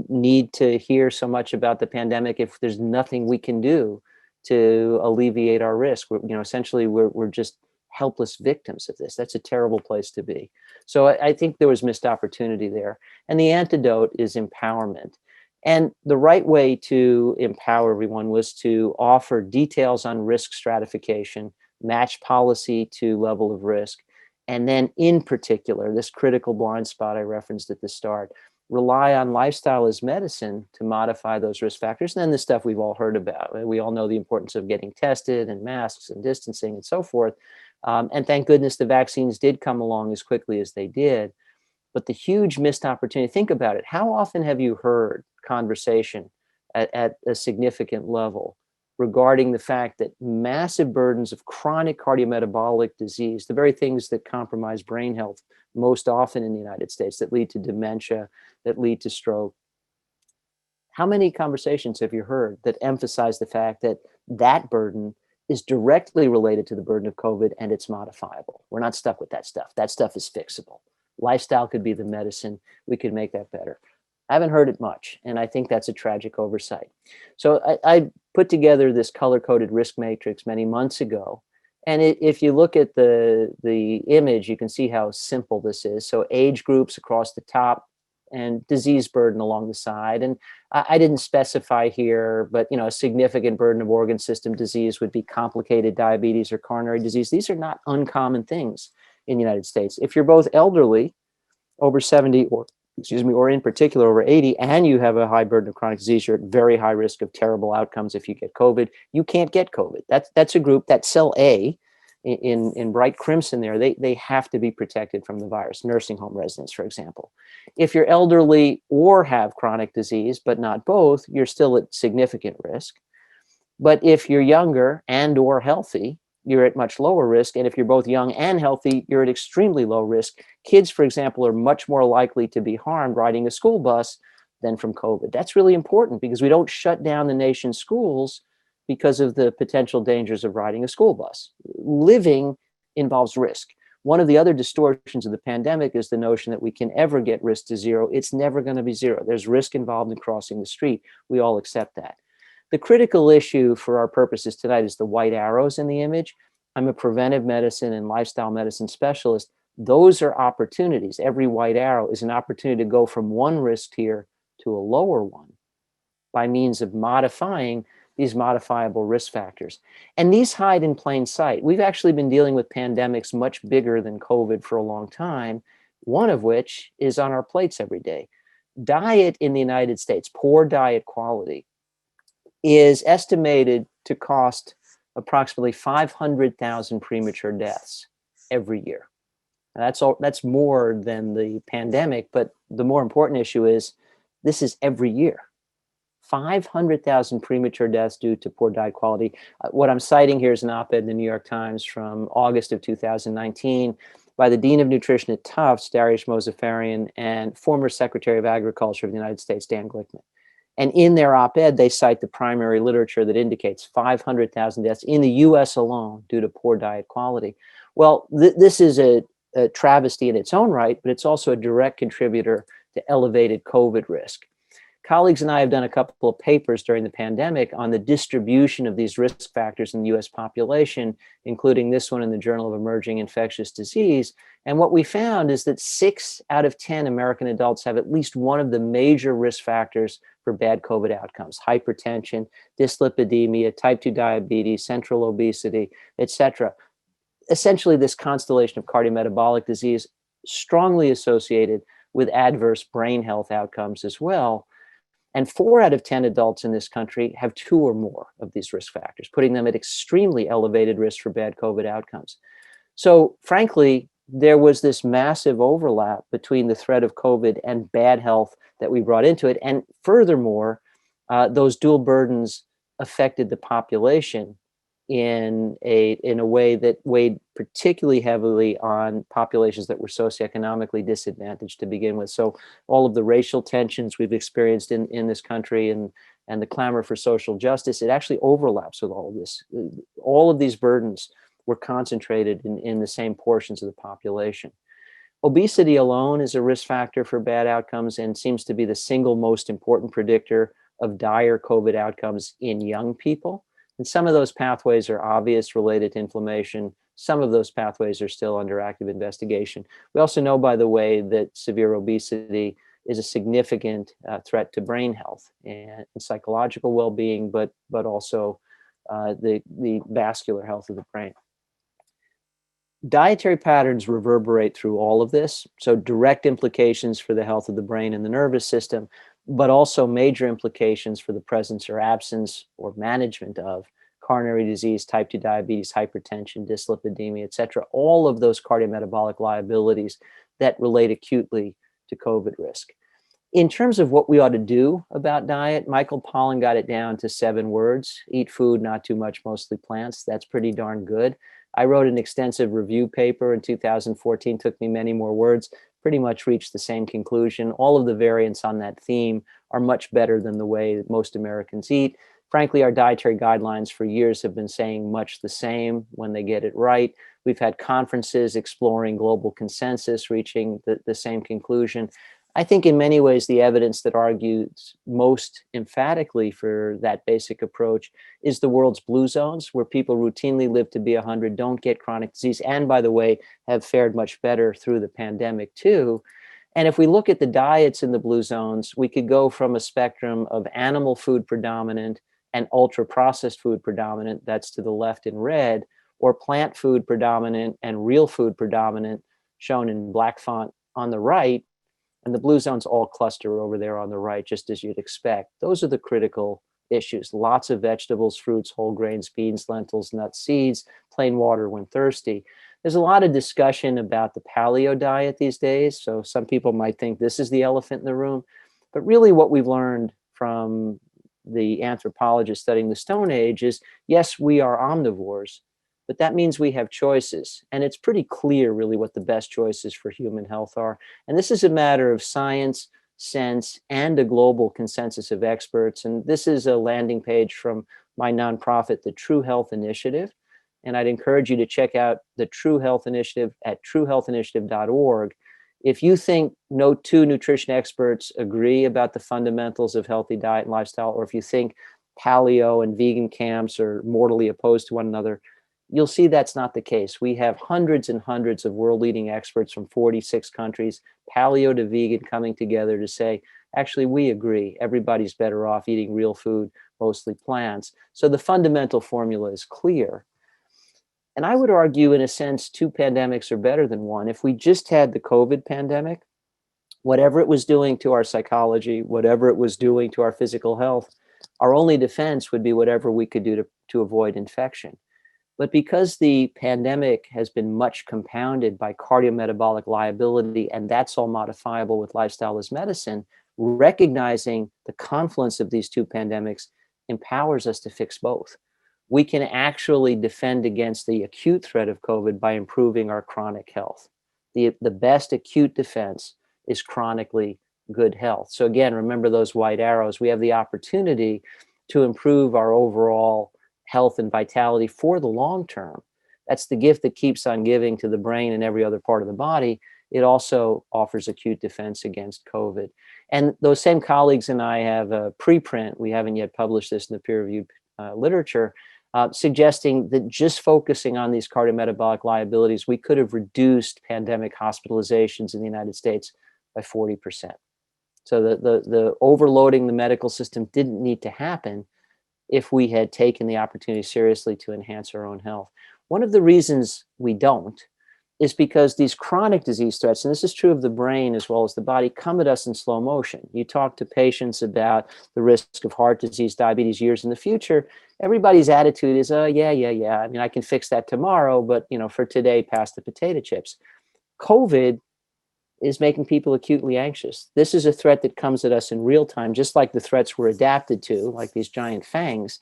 need to hear so much about the pandemic if there's nothing we can do to alleviate our risk? Essentially, we're just helpless victims of this. That's a terrible place to be. So I think there was missed opportunity there. And the antidote is empowerment. And the right way to empower everyone was to offer details on risk stratification, match policy to level of risk, and then in particular, this critical blind spot I referenced at the start, rely on lifestyle as medicine to modify those risk factors. And then the stuff we've all heard about. We all know the importance of getting tested and masks and distancing and so forth. And thank goodness the vaccines did come along as quickly as they did. But the huge missed opportunity, think about it. How often have you heard conversation at a significant level regarding the fact that massive burdens of chronic cardiometabolic disease, the very things that compromise brain health most often in the United States, that lead to dementia, that lead to stroke. How many conversations have you heard that emphasize the fact that that burden is directly related to the burden of COVID and it's modifiable? We're not stuck with that stuff. That stuff is fixable. Lifestyle could be the medicine. We could make that better. I haven't heard it much, and I think that's a tragic oversight. So I put together this color-coded risk matrix many months ago, and if you look at the image, you can see how simple this is. So age groups across the top and disease burden along the side. And I didn't specify here, but a significant burden of organ system disease would be complicated diabetes or coronary disease. These are not uncommon things in the United States. If you're both elderly, over 70, or in particular over 80, and you have a high burden of chronic disease, you're at very high risk of terrible outcomes if you get COVID. You can't get COVID. That's a group, that cell A in bright crimson there, they have to be protected from the virus. Nursing home residents, for example. If you're elderly or have chronic disease, but not both, you're still at significant risk. But if you're younger and or healthy, you're at much lower risk. And if you're both young and healthy, you're at extremely low risk. Kids, for example, are much more likely to be harmed riding a school bus than from COVID. That's really important because we don't shut down the nation's schools because of the potential dangers of riding a school bus. Living involves risk. One of the other distortions of the pandemic is the notion that we can ever get risk to zero. It's never going to be zero. There's risk involved in crossing the street. We all accept that. The critical issue for our purposes tonight is the white arrows in the image. I'm a preventive medicine and lifestyle medicine specialist. Those are opportunities. Every white arrow is an opportunity to go from one risk tier to a lower one by means of modifying these modifiable risk factors. And these hide in plain sight. We've actually been dealing with pandemics much bigger than COVID for a long time, one of which is on our plates every day. Diet in the United States, poor diet quality, is estimated to cost approximately 500,000 premature deaths every year. Now, that's more than the pandemic, but the more important issue is this is every year. 500,000 premature deaths due to poor diet quality. What I'm citing here is an op-ed in the New York Times from August of 2019 by the Dean of Nutrition at Tufts, Darius Mozaffarian, and former Secretary of Agriculture of the United States, Dan Glickman. And in their op-ed, they cite the primary literature that indicates 500,000 deaths in the US alone due to poor diet quality. Well, this is a travesty in its own right, but it's also a direct contributor to elevated COVID risk. Colleagues and I have done a couple of papers during the pandemic on the distribution of these risk factors in the US population, including this one in the Journal of Emerging Infectious Disease. And what we found is that 6 out of 10 American adults have at least one of the major risk factors for bad COVID outcomes: hypertension, dyslipidemia, type 2 diabetes, central obesity, etc. Essentially, this constellation of cardiometabolic disease strongly associated with adverse brain health outcomes as well. And 4 out of 10 adults in this country have 2 or more of these risk factors, putting them at extremely elevated risk for bad COVID outcomes. So frankly, there was this massive overlap between the threat of COVID and bad health that we brought into it. And furthermore, those dual burdens affected the population in a way that weighed particularly heavily on populations that were socioeconomically disadvantaged to begin with. So all of the racial tensions we've experienced in this country and the clamor for social justice, it actually overlaps with all of this. All of these burdens were concentrated in the same portions of the population. Obesity alone is a risk factor for bad outcomes and seems to be the single most important predictor of dire COVID outcomes in young people. And some of those pathways are obvious, related to inflammation. Some of those pathways are still under active investigation. We also know, by the way, that severe obesity is a significant threat to brain health and psychological well-being, but also the vascular health of the brain. Dietary patterns reverberate through all of this, so direct implications for the health of the brain and the nervous system, but also major implications for the presence or absence or management of coronary disease, type 2 diabetes, hypertension, dyslipidemia, et cetera, all of those cardiometabolic liabilities that relate acutely to COVID risk. In terms of what we ought to do about diet, Michael Pollan got it down to 7 words: eat food, not too much, mostly plants. That's pretty darn good. I wrote an extensive review paper in 2014, took me many more words, pretty much reached the same conclusion. All of the variants on that theme are much better than the way that most Americans eat. Frankly, our dietary guidelines for years have been saying much the same when they get it right. We've had conferences exploring global consensus, reaching the same conclusion. I think in many ways, the evidence that argues most emphatically for that basic approach is the world's blue zones, where people routinely live to be 100, don't get chronic disease, and by the way, have fared much better through the pandemic too. And if we look at the diets in the blue zones, we could go from a spectrum of animal food predominant and ultra-processed food predominant, that's to the left in red, or plant food predominant and real food predominant, shown in black font on the right. And the blue zones all cluster over there on the right, just as you'd expect. Those are the critical issues. Lots of vegetables, fruits, whole grains, beans, lentils, nuts, seeds, plain water when thirsty. There's a lot of discussion about the paleo diet these days. So some people might think this is the elephant in the room. But really what we've learned from the anthropologists studying the Stone Age is, yes, we are omnivores, but that means we have choices. And it's pretty clear really what the best choices for human health are. And this is a matter of science, sense, and a global consensus of experts. And this is a landing page from my nonprofit, the True Health Initiative. And I'd encourage you to check out the True Health Initiative at truehealthinitiative.org. If you think no two nutrition experts agree about the fundamentals of healthy diet and lifestyle, or if you think paleo and vegan camps are mortally opposed to one another, you'll see that's not the case. We have hundreds and hundreds of world-leading experts from 46 countries, paleo to vegan, coming together to say, actually, we agree. Everybody's better off eating real food, mostly plants. So the fundamental formula is clear. And I would argue, in a sense, two pandemics are better than one. If we just had the COVID pandemic, whatever it was doing to our psychology, whatever it was doing to our physical health, our only defense would be whatever we could do to avoid infection. But because the pandemic has been much compounded by cardiometabolic liability, and that's all modifiable with lifestyle as medicine, recognizing the confluence of these two pandemics empowers us to fix both. We can actually defend against the acute threat of COVID by improving our chronic health. The best acute defense is chronically good health. So again, remember those white arrows. We have the opportunity to improve our overall health and vitality for the long term. That's the gift that keeps on giving to the brain and every other part of the body. It also offers acute defense against COVID. And those same colleagues and I have a preprint, we haven't yet published this in the peer-reviewed literature, suggesting that just focusing on these cardiometabolic liabilities, we could have reduced pandemic hospitalizations in the United States by 40%. So the overloading the medical system didn't need to happen if we had taken the opportunity seriously to enhance our own health. One of the reasons we don't is because these chronic disease threats, and this is true of the brain as well as the body, come at us in slow motion. You talk to patients about the risk of heart disease, diabetes years in the future, everybody's attitude is, yeah. I mean, I can fix that tomorrow, but for today, pass the potato chips. COVID is making people acutely anxious. This is a threat that comes at us in real time, just like the threats we're adapted to, like these giant fangs,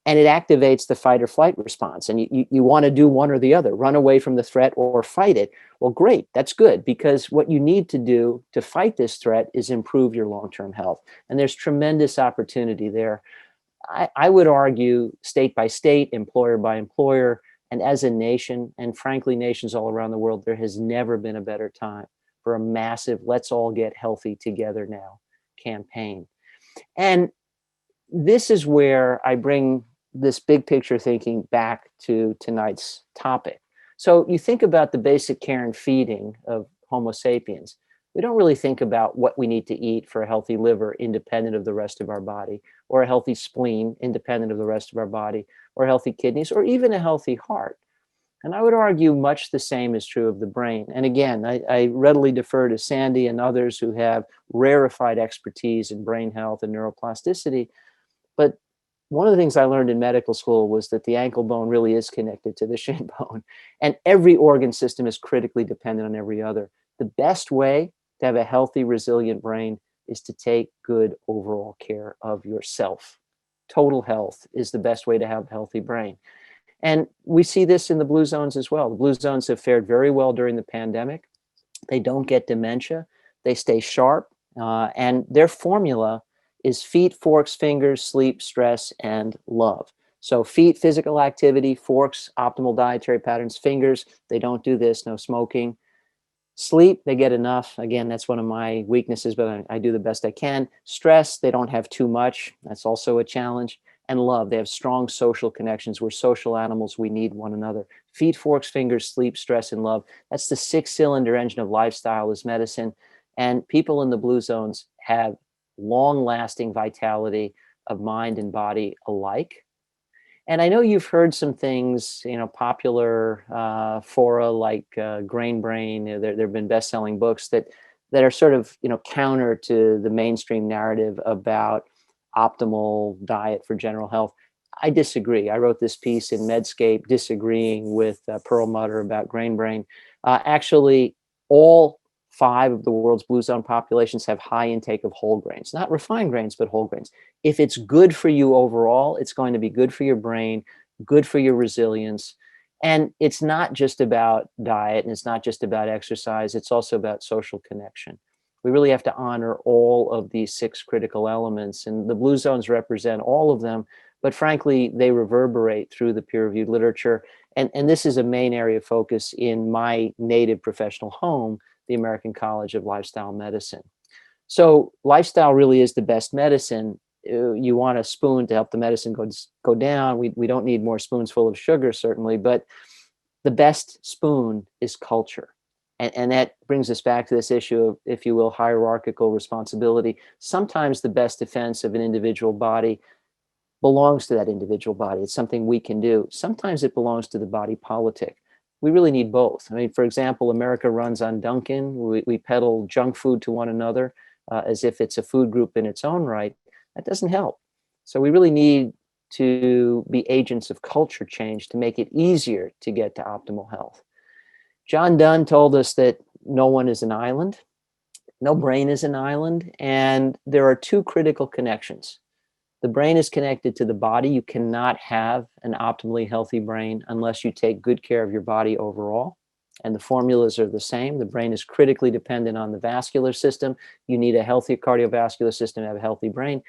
and it activates the fight or flight response. And you want to do one or the other, run away from the threat or fight it. Well, great, that's good, because what you need to do to fight this threat is improve your long-term health. And there's tremendous opportunity there. I would argue state by state, employer by employer, and as a nation, and frankly, nations all around the world, there has never been a better time for a massive let's all get healthy together now campaign. And this is where I bring this big picture thinking back to tonight's topic. So you think about the basic care and feeding of Homo sapiens. We don't really think about what we need to eat for a healthy liver independent of the rest of our body, or a healthy spleen independent of the rest of our body, or healthy kidneys, or even a healthy heart. And I would argue much the same is true of the brain. And again, I readily defer to Sandy and others who have rarefied expertise in brain health and neuroplasticity. But one of the things I learned in medical school was that the ankle bone really is connected to the shin bone. And every organ system is critically dependent on every other. The best way to have a healthy, resilient brain is to take good overall care of yourself. Total health is the best way to have a healthy brain. And we see this in the blue zones as well. The blue zones have fared very well during the pandemic. They don't get dementia. They stay sharp. And their formula is feet, forks, fingers, sleep, stress, and love. So feet, physical activity; forks, optimal dietary patterns; fingers, they don't do this, no smoking. Sleep, they get enough. Again, that's one of my weaknesses, but I do the best I can. Stress, they don't have too much. That's also a challenge. And love, they have strong social connections. We're social animals. We need one another. Feet, forks, fingers, sleep, stress, and love. That's the 6-cylinder engine of lifestyle as medicine. And people in the blue zones have long-lasting vitality of mind and body alike. And I know you've heard some things, popular fora like Grain Brain. There have been best-selling books that are sort of, counter to the mainstream narrative about optimal diet for general health. I disagree. I wrote this piece in Medscape disagreeing with Perlmutter about grain brain. Actually, all 5 of the world's blue zone populations have high intake of whole grains, not refined grains, but whole grains. If it's good for you overall, it's going to be good for your brain, good for your resilience. And it's not just about diet, and it's not just about exercise. It's also about social connection. We really have to honor all of these 6 critical elements, and the blue zones represent all of them. But frankly, they reverberate through the peer-reviewed literature. And this is a main area of focus in my native professional home, the American College of Lifestyle Medicine. So lifestyle really is the best medicine. You want a spoon to help the medicine go down. We don't need more spoons full of sugar, certainly, but the best spoon is culture. And that brings us back to this issue of, if you will, hierarchical responsibility. Sometimes the best defense of an individual body belongs to that individual body. It's something we can do. Sometimes it belongs to the body politic. We really need both. I mean, for example, America runs on Dunkin'. We peddle junk food to one another as if it's a food group in its own right. That doesn't help. So we really need to be agents of culture change to make it easier to get to optimal health. John Donne told us that no one is an island, no brain is an island, and there are 2 critical connections. The brain is connected to the body. You cannot have an optimally healthy brain unless you take good care of your body overall. And the formulas are the same. The brain is critically dependent on the vascular system. You need a healthy cardiovascular system to have a healthy brain.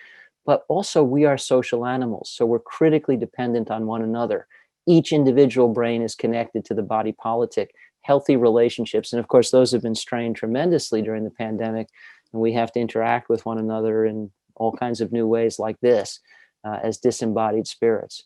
But also, we are social animals, so we're critically dependent on one another. Each individual brain is connected to the body politic. Healthy relationships, and of course, those have been strained tremendously during the pandemic, and we have to interact with one another in all kinds of new ways like this, as disembodied spirits.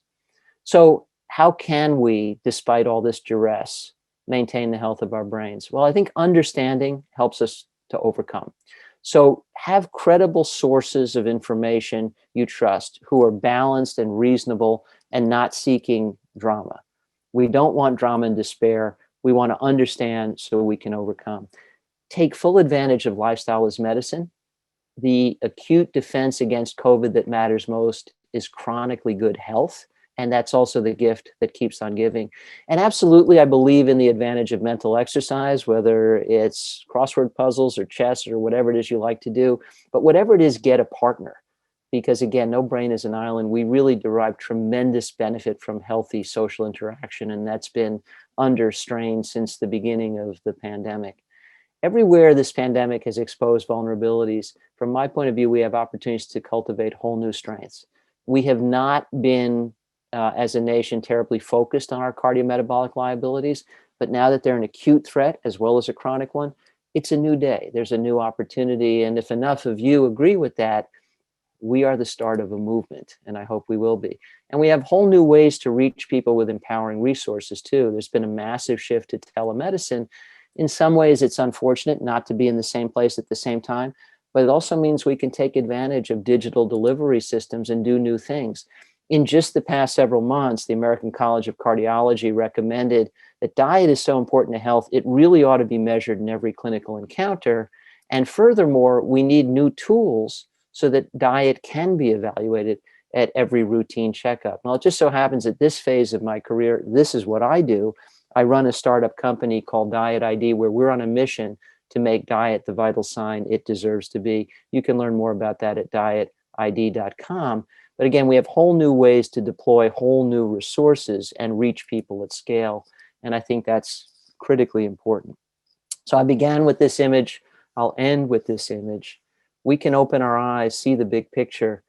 So how can we, despite all this duress, maintain the health of our brains? Well, I think understanding helps us to overcome. So have credible sources of information you trust, who are balanced and reasonable and not seeking drama. We don't want drama and despair. We want to understand so we can overcome. Take full advantage of lifestyle as medicine. The acute defense against COVID that matters most is chronically good health. And that's also the gift that keeps on giving. And absolutely, I believe in the advantage of mental exercise, whether it's crossword puzzles or chess or whatever it is you like to do. But whatever it is, get a partner. Because again, no brain is an island. We really derive tremendous benefit from healthy social interaction. And that's been under strain since the beginning of the pandemic. Everywhere this pandemic has exposed vulnerabilities, from my point of view, we have opportunities to cultivate whole new strengths. We have not been, as a nation, terribly focused on our cardiometabolic liabilities, but now that they're an acute threat as well as a chronic one, it's a new day. There's a new opportunity. And if enough of you agree with that, we are the start of a movement, and I hope we will be. And we have whole new ways to reach people with empowering resources too. There's been a massive shift to telemedicine. In some ways, it's unfortunate not to be in the same place at the same time, but it also means we can take advantage of digital delivery systems and do new things. In just the past several months, the American College of Cardiology recommended that diet is so important to health, it really ought to be measured in every clinical encounter. And furthermore, we need new tools so that diet can be evaluated at every routine checkup. Well, it just so happens at this phase of my career, this is what I do. I run a startup company called Diet ID, where we're on a mission to make diet the vital sign it deserves to be. You can learn more about that at dietid.com. But again, we have whole new ways to deploy whole new resources and reach people at scale. And I think that's critically important. So I began with this image. I'll end with this image. We can open our eyes, see the big picture.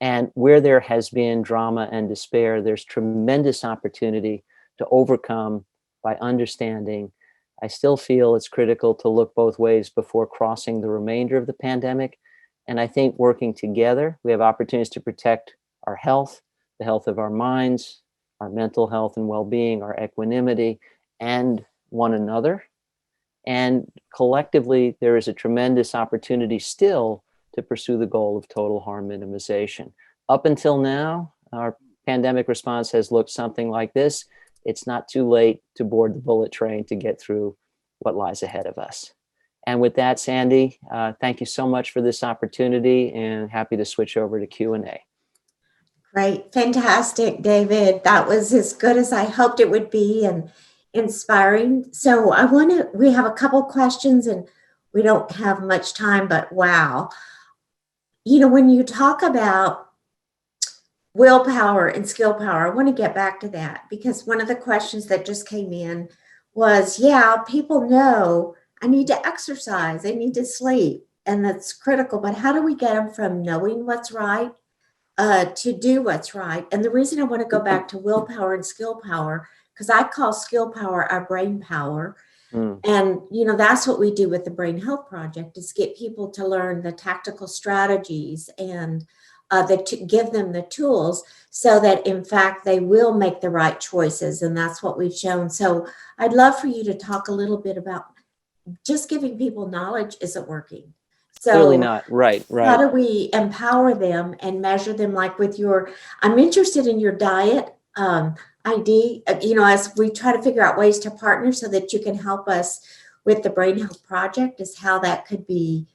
And where there has been drama and despair, there's tremendous opportunity to overcome by understanding. I still feel it's critical to look both ways before crossing the remainder of the pandemic. And I think working together, we have opportunities to protect our health, the health of our minds, our mental health and well-being, our equanimity, and one another. And collectively, there is a tremendous opportunity still to pursue the goal of total harm minimization. Up until now, our pandemic response has looked something like this. It's not too late to board the bullet train to get through what lies ahead of us. And with that, Sandy, thank you so much for this opportunity, and happy to switch over to Q&A. Great. Fantastic, David. That was as good as I hoped it would be and inspiring. So we have a couple questions and we don't have much time, but wow. When you talk about willpower and skill power, I want to get back to that because one of the questions that just came in was, people know I need to exercise, I need to sleep, and that's critical, but how do we get them from knowing what's right to do what's right? And the reason I want to go back to willpower and skill power, because I call skill power our brain power. And, that's what we do with the Brain Health Project is get people to learn the tactical strategies and to give them the tools so that, in fact, they will make the right choices. And that's what we've shown. So I'd love for you to talk a little bit about just giving people knowledge isn't working. So Clearly not. Right. How do we empower them and measure them? Like I'm interested in your diet ID, as we try to figure out ways to partner so that you can help us with the Brain Health Project, is how that could be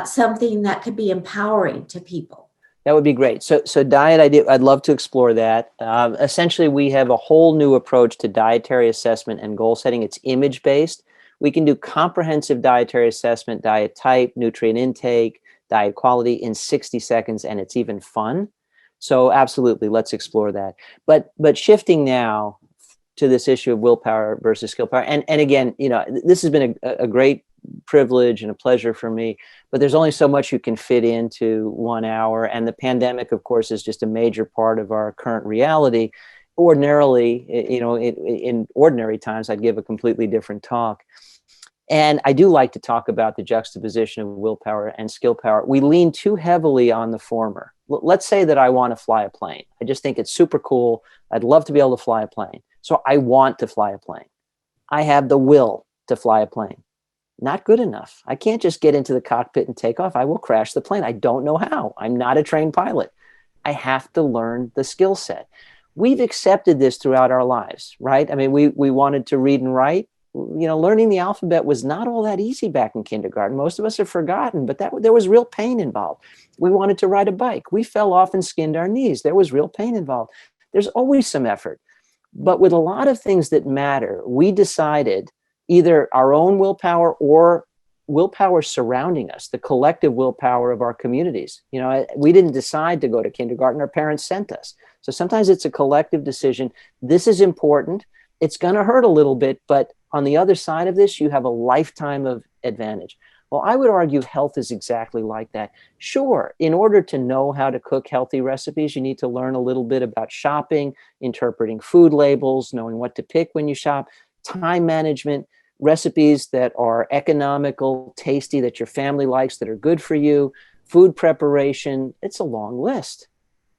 something that could be empowering to people. That would be great. So diet, I'd love to explore that. Essentially, we have a whole new approach to dietary assessment and goal setting. It's image-based. We can do comprehensive dietary assessment, diet type, nutrient intake, diet quality in 60 seconds, and it's even fun. So absolutely, let's explore that. But shifting now to this issue of willpower versus skill power. And again, this has been a great privilege and a pleasure for me, but there's only so much you can fit into 1 hour. And the pandemic, of course, is just a major part of our current reality. Ordinarily, in ordinary times, I'd give a completely different talk. And I do like to talk about the juxtaposition of willpower and skill power. We lean too heavily on the former. Let's say that I want to fly a plane. I just think it's super cool. I'd love to be able to fly a plane. So I want to fly a plane. I have the will to fly a plane. Not good enough. I can't just get into the cockpit and take off. I will crash the plane. I don't know how. I'm not a trained pilot. I have to learn the skill set. We've accepted this throughout our lives, right? I mean, we wanted to read and write. Learning the alphabet was not all that easy back in kindergarten. Most of us have forgotten, but there was real pain involved. We wanted to ride a bike. We fell off and skinned our knees. There was real pain involved. There's always some effort. But with a lot of things that matter, we decided either our own willpower or willpower surrounding us, the collective willpower of our communities. We didn't decide to go to kindergarten. Our parents sent us. So sometimes it's a collective decision. This is important. It's going to hurt a little bit, but on the other side of this, you have a lifetime of advantage. Well, I would argue health is exactly like that. Sure, in order to know how to cook healthy recipes, you need to learn a little bit about shopping, interpreting food labels, knowing what to pick when you shop, time management, recipes that are economical, tasty, that your family likes, that are good for you, food preparation. It's a long list.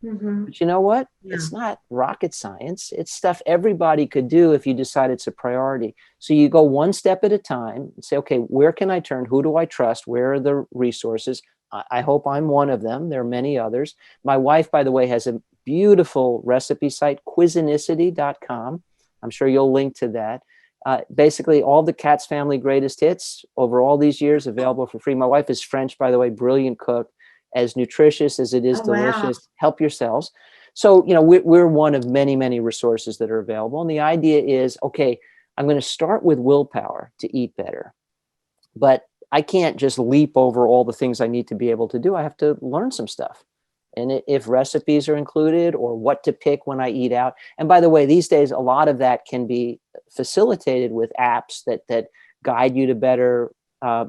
Mm-hmm. But you know what? Yeah. It's not rocket science. It's stuff everybody could do if you decide it's a priority. So you go one step at a time and say, okay, where can I turn? Who do I trust? Where are the resources? I hope I'm one of them. There are many others. My wife, by the way, has a beautiful recipe site, Cuisinicity.com. I'm sure you'll link to that. Basically, all the Katz family greatest hits over all these years available for free. My wife is French, by the way, brilliant cook. As nutritious as it is delicious. Wow. Help yourselves. So, we're one of many, many resources that are available. And the idea is, okay, I'm going to start with willpower to eat better. But I can't just leap over all the things I need to be able to do. I have to learn some stuff. And if recipes are included or what to pick when I eat out. And by the way, these days, a lot of that can be facilitated with apps that guide you to better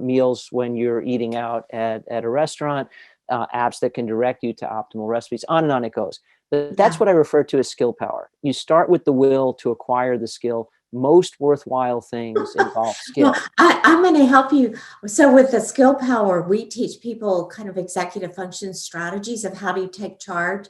meals when you're eating out at a restaurant. Apps that can direct you to optimal recipes, on and on it goes. But that's what I refer to as skill power. You start with the will to acquire the skill. Most worthwhile things involve skill. Well, I'm going to help you. So with the skill power, we teach people kind of executive function strategies of how do you take charge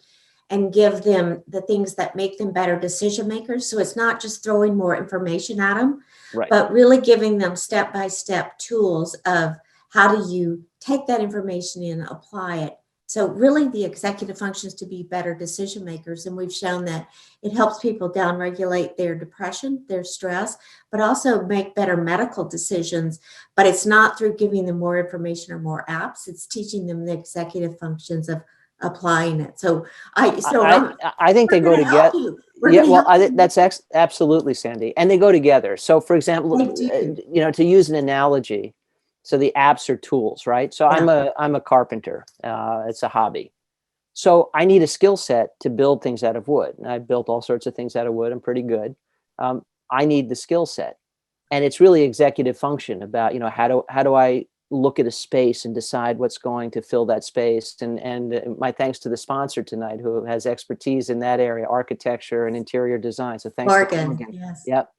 and give them the things that make them better decision makers. So it's not just throwing more information at them, right, but really giving them step-by-step tools of how do you take that information in, apply it. So really the executive functions to be better decision makers. And we've shown that it helps people downregulate their depression, their stress, but also make better medical decisions. But it's not through giving them more information or more apps. It's teaching them the executive functions of applying it. So I think they go together. That's absolutely, Sandy. And they go together. So for example, to use an analogy, so the apps are tools, right? So yeah. I'm a carpenter. It's a hobby. So I need a skill set to build things out of wood. And I've built all sorts of things out of wood. I'm pretty good. I need the skill set. And it's really executive function about, how do I look at a space and decide what's going to fill that space. And my thanks to the sponsor tonight, who has expertise in that area, architecture and interior design. So thanks to Morgan. Yes. Yep.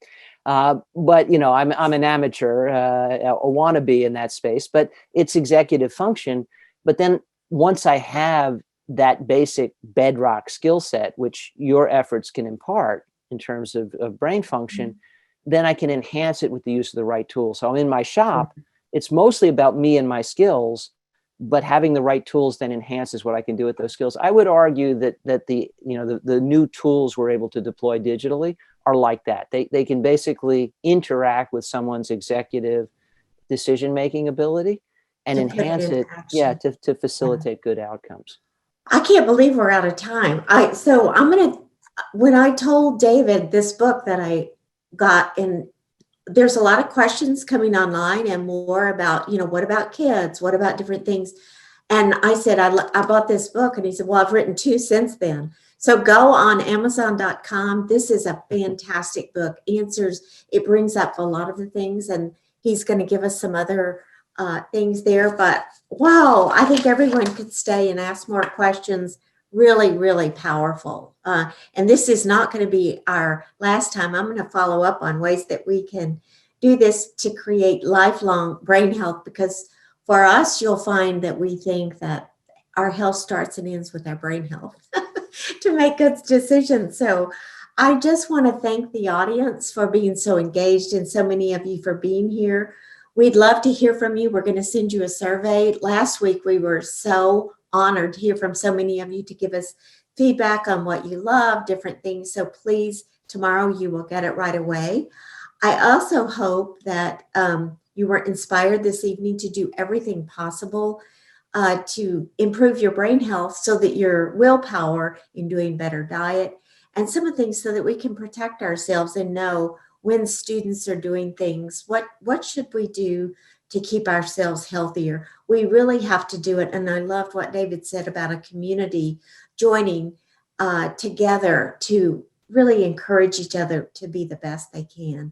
But I'm an amateur, a wannabe in that space, but it's executive function. But then once I have that basic bedrock skill set, which your efforts can impart in terms of brain function, then I can enhance it with the use of the right tools. So I'm in my shop. It's mostly about me and my skills, but having the right tools then enhances what I can do with those skills. I would argue that the new tools we're able to deploy digitally are like that. They can basically interact with someone's executive decision-making ability and enhance it, to facilitate good outcomes. I can't believe we're out of time. When I told David this book that I got, and there's a lot of questions coming online and more about, what about kids? What about different things? And I said, I bought this book. And he said, well, I've written 2 since then. So go on Amazon.com. This is a fantastic book. It brings up a lot of the things, and he's going to give us some other things there. But wow, I think everyone could stay and ask more questions. Really, really powerful. And this is not going to be our last time. I'm going to follow up on ways that we can do this to create lifelong brain health, because for us, you'll find that we think that our health starts and ends with our brain health to make good decisions. So I just want to thank the audience for being so engaged, and so many of you for being here. We'd love to hear from you. We're going to send you a survey. Last week, we were so honored to hear from so many of you to give us feedback on what you love, different things. So please, tomorrow you will get it right away. I also hope that you were inspired this evening to do everything possible to improve your brain health, so that your willpower in doing better diet and some of the things, so that we can protect ourselves and know when students are doing things, what should we do to keep ourselves healthier? We really have to do it. And I loved what David said about a community joining together to really encourage each other to be the best they can.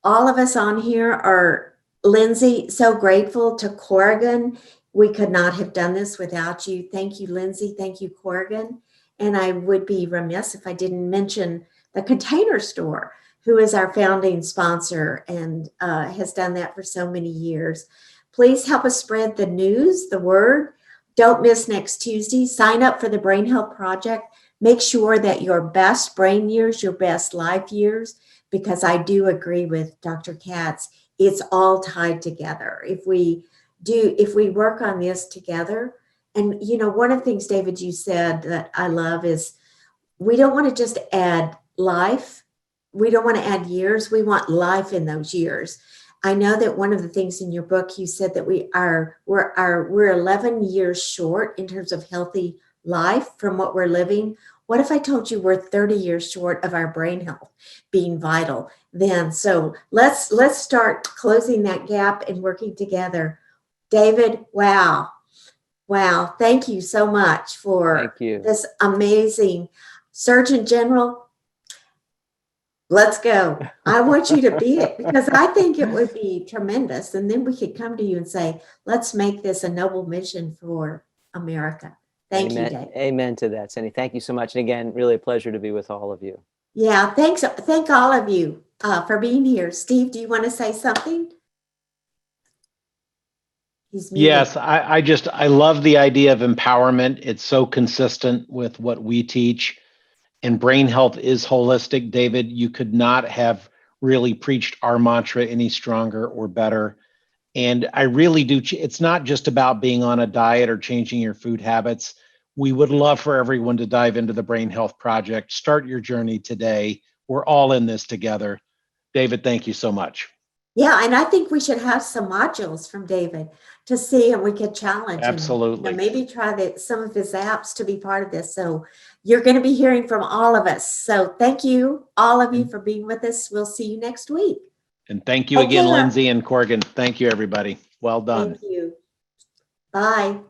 All of us on here are, Lindsay, so grateful to Corrigan. We could not have done this without you. Thank you, Lindsay. Thank you, Corrigan. And I would be remiss if I didn't mention the Container Store, who is our founding sponsor and has done that for so many years. Please help us spread the news, the word. Don't miss next Tuesday. Sign up for the Brain Health Project. Make sure that your best brain years, your best life years, because I do agree with Dr. Katz, it's all tied together. If we work on this together, and one of the things, David, you said that I love is we don't want to just add life. We don't want to add years. We want life in those years. I know that one of the things in your book, you said that we're 11 years short in terms of healthy life from what we're living. What if I told you we're 30 years short of our brain health being vital then? So let's start closing that gap and working together. David, wow. Thank you so much for this amazing Surgeon General. Let's go. I want you to be it, because I think it would be tremendous. And then we could come to you and say, let's make this a noble mission for America. Thank you, Dave. Amen to that, Sandy. Thank you so much. And again, really a pleasure to be with all of you. Yeah, thank all of you for being here. Steve, do you want to say something? Yes, I love the idea of empowerment. It's so consistent with what we teach. And brain health is holistic. David, you could not have really preached our mantra any stronger or better. And I really do. It's not just about being on a diet or changing your food habits. We would love for everyone to dive into the Brain Health Project. Start your journey today. We're all in this together. David, thank you so much. Yeah, and I think we should have some modules from David to see, and we could challenge. Absolutely. And, maybe try some of his apps to be part of this. So you're going to be hearing from all of us. So thank you, all of you, for being with us. We'll see you next week. And thank you again, Lindsay and Corgan. Thank you, everybody. Well done. Thank you. Bye.